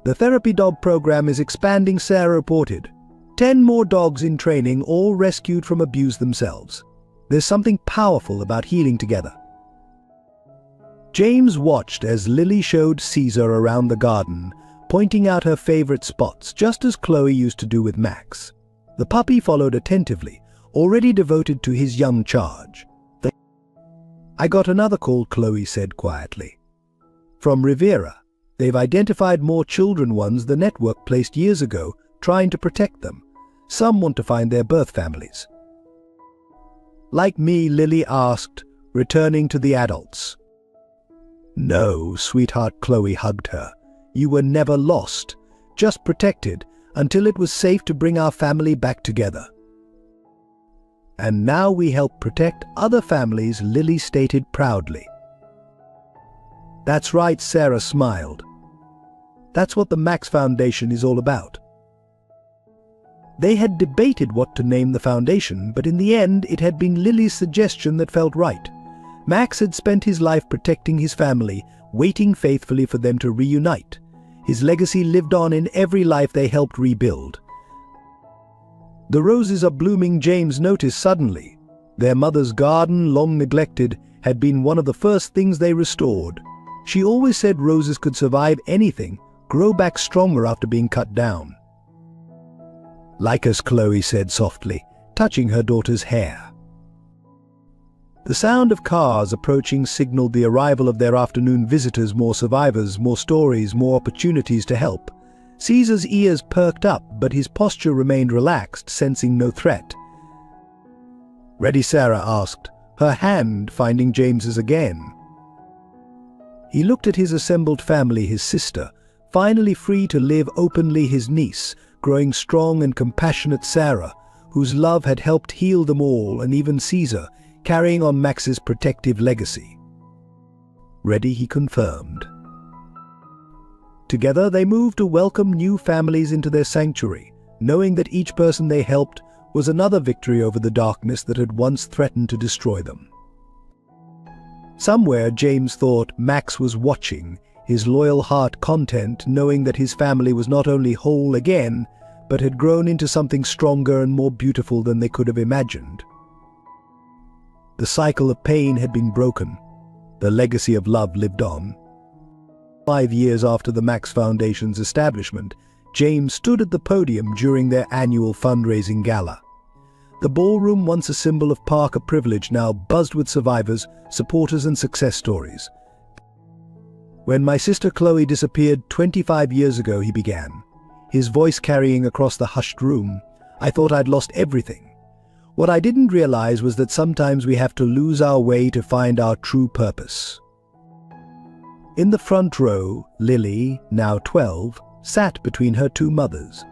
The therapy dog program is expanding, Sarah reported. 10 more dogs in training, all rescued from abuse themselves. There's something powerful about healing together. James watched as Lily showed Caesar around the garden, pointing out her favorite spots, just as Chloe used to do with Max. The puppy followed attentively, already devoted to his young charge. "I got another call," Chloe said quietly. "From Rivera. They've identified more children ones the network placed years ago, trying to protect them. Some want to find their birth families." "Like me?" Lily asked, returning to the adults. "No, sweetheart," Chloe hugged her. "You were never lost, just protected until it was safe to bring our family back together. And now we help protect other families," Lily stated proudly. "That's right," Sarah smiled. "That's what the Max Foundation is all about." They had debated what to name the foundation, but in the end it had been Lily's suggestion that felt right. Max had spent his life protecting his family, waiting faithfully for them to reunite. His legacy lived on in every life they helped rebuild. "The roses are blooming," James noticed suddenly. Their mother's garden, long neglected, had been one of the first things they restored. She always said roses could survive anything, grow back stronger after being cut down. "Like us," Chloe said softly, touching her daughter's hair. The sound of cars approaching signaled the arrival of their afternoon visitors, more survivors, more stories, more opportunities to help. Caesar's ears perked up, but his posture remained relaxed, sensing no threat. "Ready?" Sarah asked, her hand finding James's again. He looked at his assembled family, his sister, finally free to live openly, his niece, growing strong and compassionate Sarah, whose love had helped heal them all, and even Caesar, carrying on Max's protective legacy. "Ready," he confirmed. Together they moved to welcome new families into their sanctuary, knowing that each person they helped was another victory over the darkness that had once threatened to destroy them. Somewhere, James thought, Max was watching, his loyal heart content, knowing that his family was not only whole again, but had grown into something stronger and more beautiful than they could have imagined. The cycle of pain had been broken. The legacy of love lived on. 5 years after the Max Foundation's establishment, James stood at the podium during their annual fundraising gala. The ballroom, once a symbol of Parker privilege, now buzzed with survivors, supporters and success stories. "When my sister Chloe disappeared 25 years ago," he began, his voice carrying across the hushed room, "I thought I'd lost everything. What I didn't realize was that sometimes we have to lose our way to find our true purpose." In the front row, Lily, now 12, sat between her two mothers.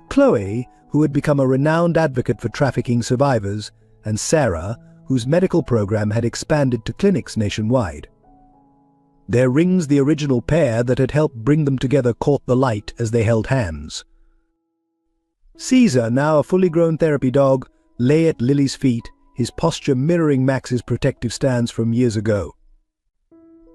Chloe, who had become a renowned advocate for trafficking survivors, and Sarah, whose medical program had expanded to clinics nationwide. Their rings, the original pair that had helped bring them together, caught the light as they held hands. Caesar, now a fully grown therapy dog, lay at Lily's feet, his posture mirroring Max's protective stance from years ago.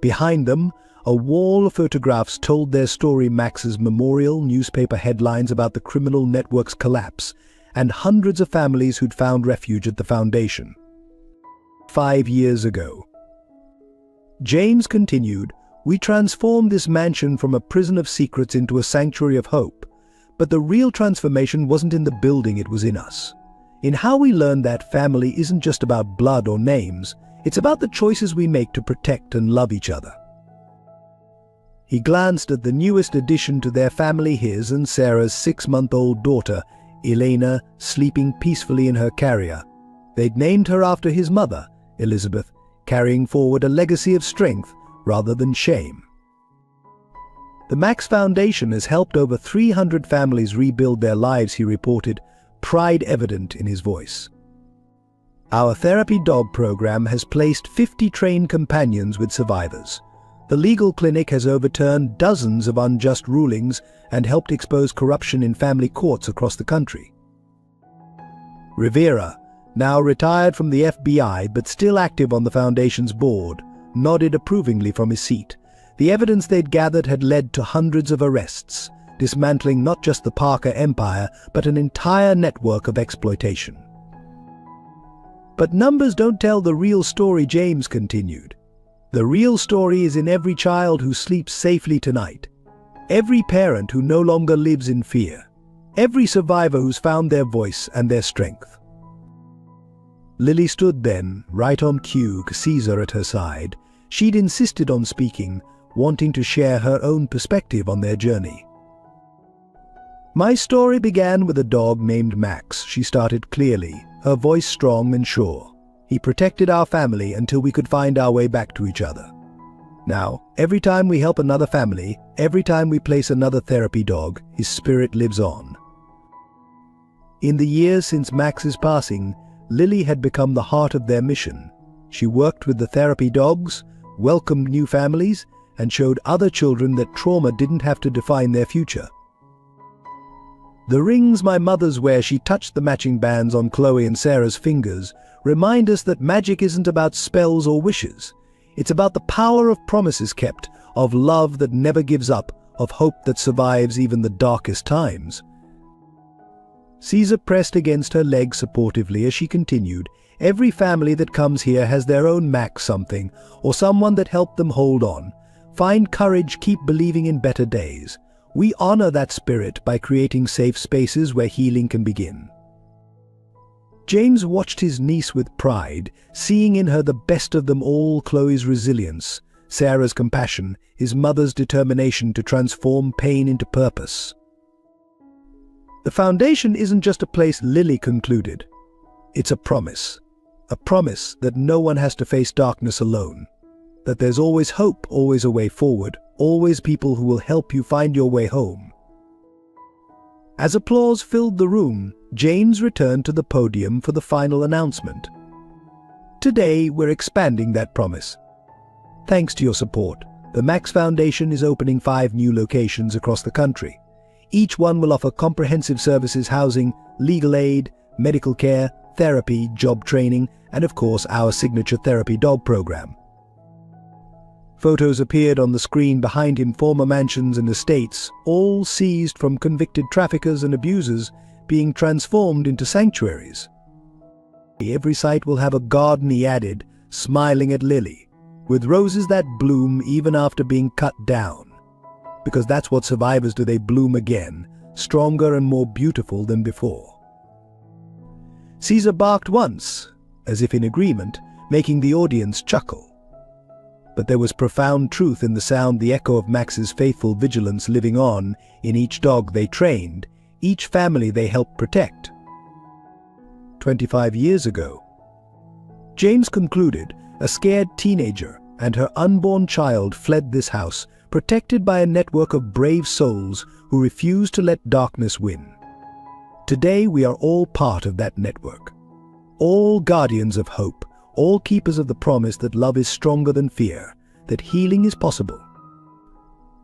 Behind them, a wall of photographs told their story: Max's memorial, newspaper headlines about the criminal network's collapse, and hundreds of families who'd found refuge at the foundation. 5 years ago. James continued, "We transformed this mansion from a prison of secrets into a sanctuary of hope. But the real transformation wasn't in the building, it was in us. In how we learned that family isn't just about blood or names, it's about the choices we make to protect and love each other." He glanced at the newest addition to their family, his and Sarah's 6-month-old daughter, Elena, sleeping peacefully in her carrier. They'd named her after his mother, Elizabeth, carrying forward a legacy of strength rather than shame. "The Max Foundation has helped over 300 families rebuild their lives," he reported, pride evident in his voice. "Our therapy dog program has placed 50 trained companions with survivors. The legal clinic has overturned dozens of unjust rulings and helped expose corruption in family courts across the country." Rivera, now retired from the FBI but still active on the foundation's board, nodded approvingly from his seat. The evidence they'd gathered had led to hundreds of arrests, dismantling not just the Parker empire, but an entire network of exploitation. "But numbers don't tell the real story," James continued. The real story is in every child who sleeps safely tonight, every parent who no longer lives in fear, every survivor who's found their voice and their strength. Lily stood then, right on cue, Caesar at her side. She'd insisted on speaking, wanting to share her own perspective on their journey. My story began with a dog named Max, she started clearly, her voice strong and sure. He protected our family until we could find our way back to each other. Now, every time we help another family, every time we place another therapy dog, his spirit lives on. In the years since Max's passing, Lily had become the heart of their mission. She worked with the therapy dogs, welcomed new families, and showed other children that trauma didn't have to define their future. The rings my mother's wear, she touched the matching bands on Chloe and Sarah's fingers, remind us that magic isn't about spells or wishes. It's about the power of promises kept, of love that never gives up, of hope that survives even the darkest times. Caesar pressed against her leg supportively as she continued. Every family that comes here has their own Max something, or someone that helped them hold on. Find courage, keep believing in better days. We honor that spirit by creating safe spaces where healing can begin. James watched his niece with pride, seeing in her the best of them all: Chloe's resilience, Sarah's compassion, his mother's determination to transform pain into purpose. The foundation isn't just a place, Lily concluded. It's a promise that no one has to face darkness alone, that there's always hope, always a way forward, always people who will help you find your way home. As applause filled the room, James returned to the podium for the final announcement. Today, we're expanding that promise. Thanks to your support, the Max Foundation is opening 5 new locations across the country. Each one will offer comprehensive services: housing, legal aid, medical care, therapy, job training, and of course our signature therapy dog program. Photos appeared on the screen behind him: former mansions and estates, all seized from convicted traffickers and abusers, being transformed into sanctuaries. Every site will have a garden, he added, smiling at Lily, with roses that bloom even after being cut down. Because that's what survivors do, they bloom again, stronger and more beautiful than before. Caesar barked once, as if in agreement, making the audience chuckle. But there was profound truth in the sound, the echo of Max's faithful vigilance living on in each dog they trained, each family they helped protect. 25 years ago, James concluded, a scared teenager and her unborn child fled this house, protected by a network of brave souls who refused to let darkness win. Today we are all part of that network, all guardians of hope, all keepers of the promise that love is stronger than fear, that healing is possible.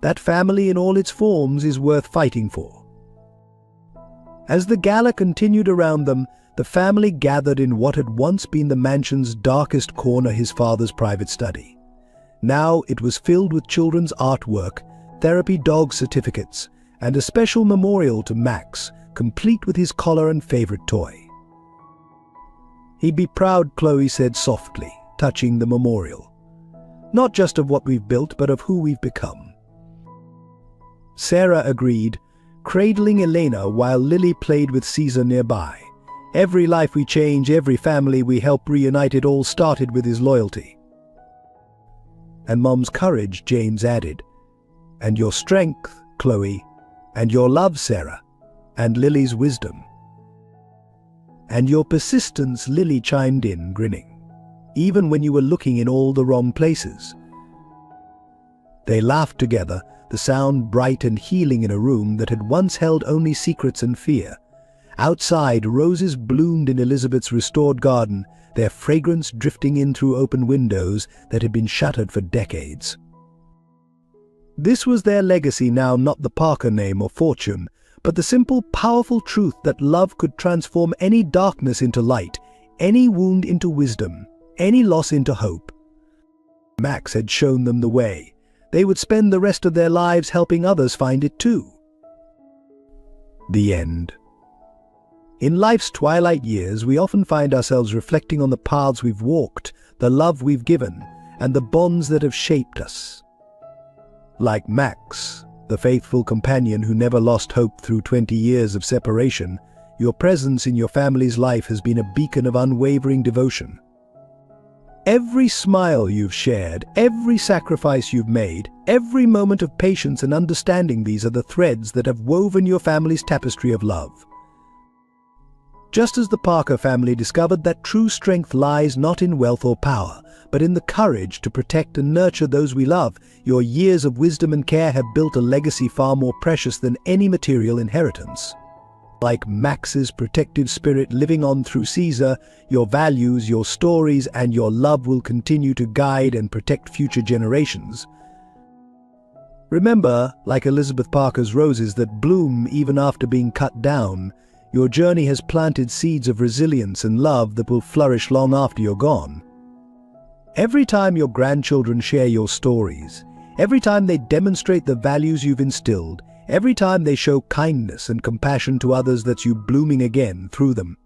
That family in all its forms is worth fighting for. As the gala continued around them, the family gathered in what had once been the mansion's darkest corner, his father's private study. Now it was filled with children's artwork, therapy dog certificates, and a special memorial to Max, complete with his collar and favorite toy. He'd be proud, Chloe said softly, touching the memorial. Not just of what we've built, but of who we've become. Sarah agreed, cradling Elena while Lily played with Caesar nearby. Every life we change, every family we help reunite, it all started with his loyalty. And Mom's courage, James added. And your strength, Chloe. And your love, Sarah. And Lily's wisdom. And your persistence, Lily chimed in, grinning. Even when you were looking in all the wrong places. They laughed together, the sound bright and healing in a room that had once held only secrets and fear. Outside, roses bloomed in Elizabeth's restored garden, their fragrance drifting in through open windows that had been shuttered for decades. This was their legacy now, not the Parker name or fortune, but the simple, powerful truth that love could transform any darkness into light, any wound into wisdom, any loss into hope. Max had shown them the way. They would spend the rest of their lives helping others find it too. The end. In life's twilight years, we often find ourselves reflecting on the paths we've walked, the love we've given, and the bonds that have shaped us. Like Max, the faithful companion who never lost hope through 20 years of separation, your presence in your family's life has been a beacon of unwavering devotion. Every smile you've shared, every sacrifice you've made, every moment of patience and understanding, these are the threads that have woven your family's tapestry of love. Just as the Parker family discovered that true strength lies not in wealth or power, but in the courage to protect and nurture those we love, your years of wisdom and care have built a legacy far more precious than any material inheritance. Like Max's protective spirit living on through Caesar, your values, your stories, and your love will continue to guide and protect future generations. Remember, like Elizabeth Parker's roses that bloom even after being cut down, your journey has planted seeds of resilience and love that will flourish long after you're gone. Every time your grandchildren share your stories, every time they demonstrate the values you've instilled, every time they show kindness and compassion to others, that's you blooming again through them.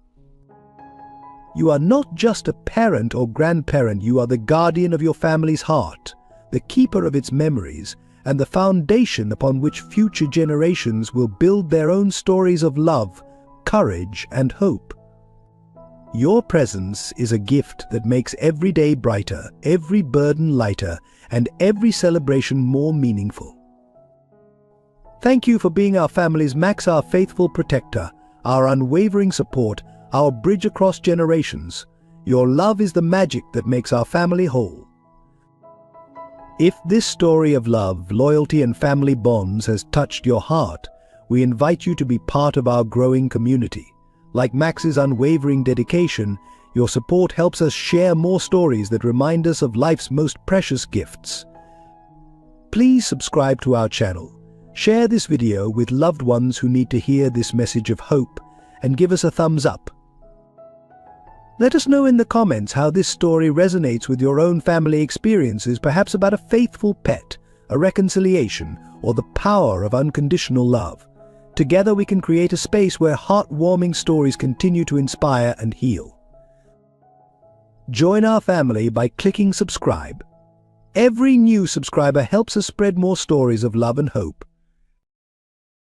You are not just a parent or grandparent, you are the guardian of your family's heart, the keeper of its memories, and the foundation upon which future generations will build their own stories of love, courage, and hope. Your presence is a gift that makes every day brighter, every burden lighter, and every celebration more meaningful. Thank you for being our family's Max, our faithful protector, our unwavering support, our bridge across generations. Your love is the magic that makes our family whole. If this story of love, loyalty, and family bonds has touched your heart, we invite you to be part of our growing community. Like Max's unwavering dedication, your support helps us share more stories that remind us of life's most precious gifts. Please subscribe to our channel, share this video with loved ones who need to hear this message of hope, and give us a thumbs up. Let us know in the comments how this story resonates with your own family experiences, perhaps about a faithful pet, a reconciliation, or the power of unconditional love. Together we can create a space where heartwarming stories continue to inspire and heal. Join our family by clicking subscribe. Every new subscriber helps us spread more stories of love and hope.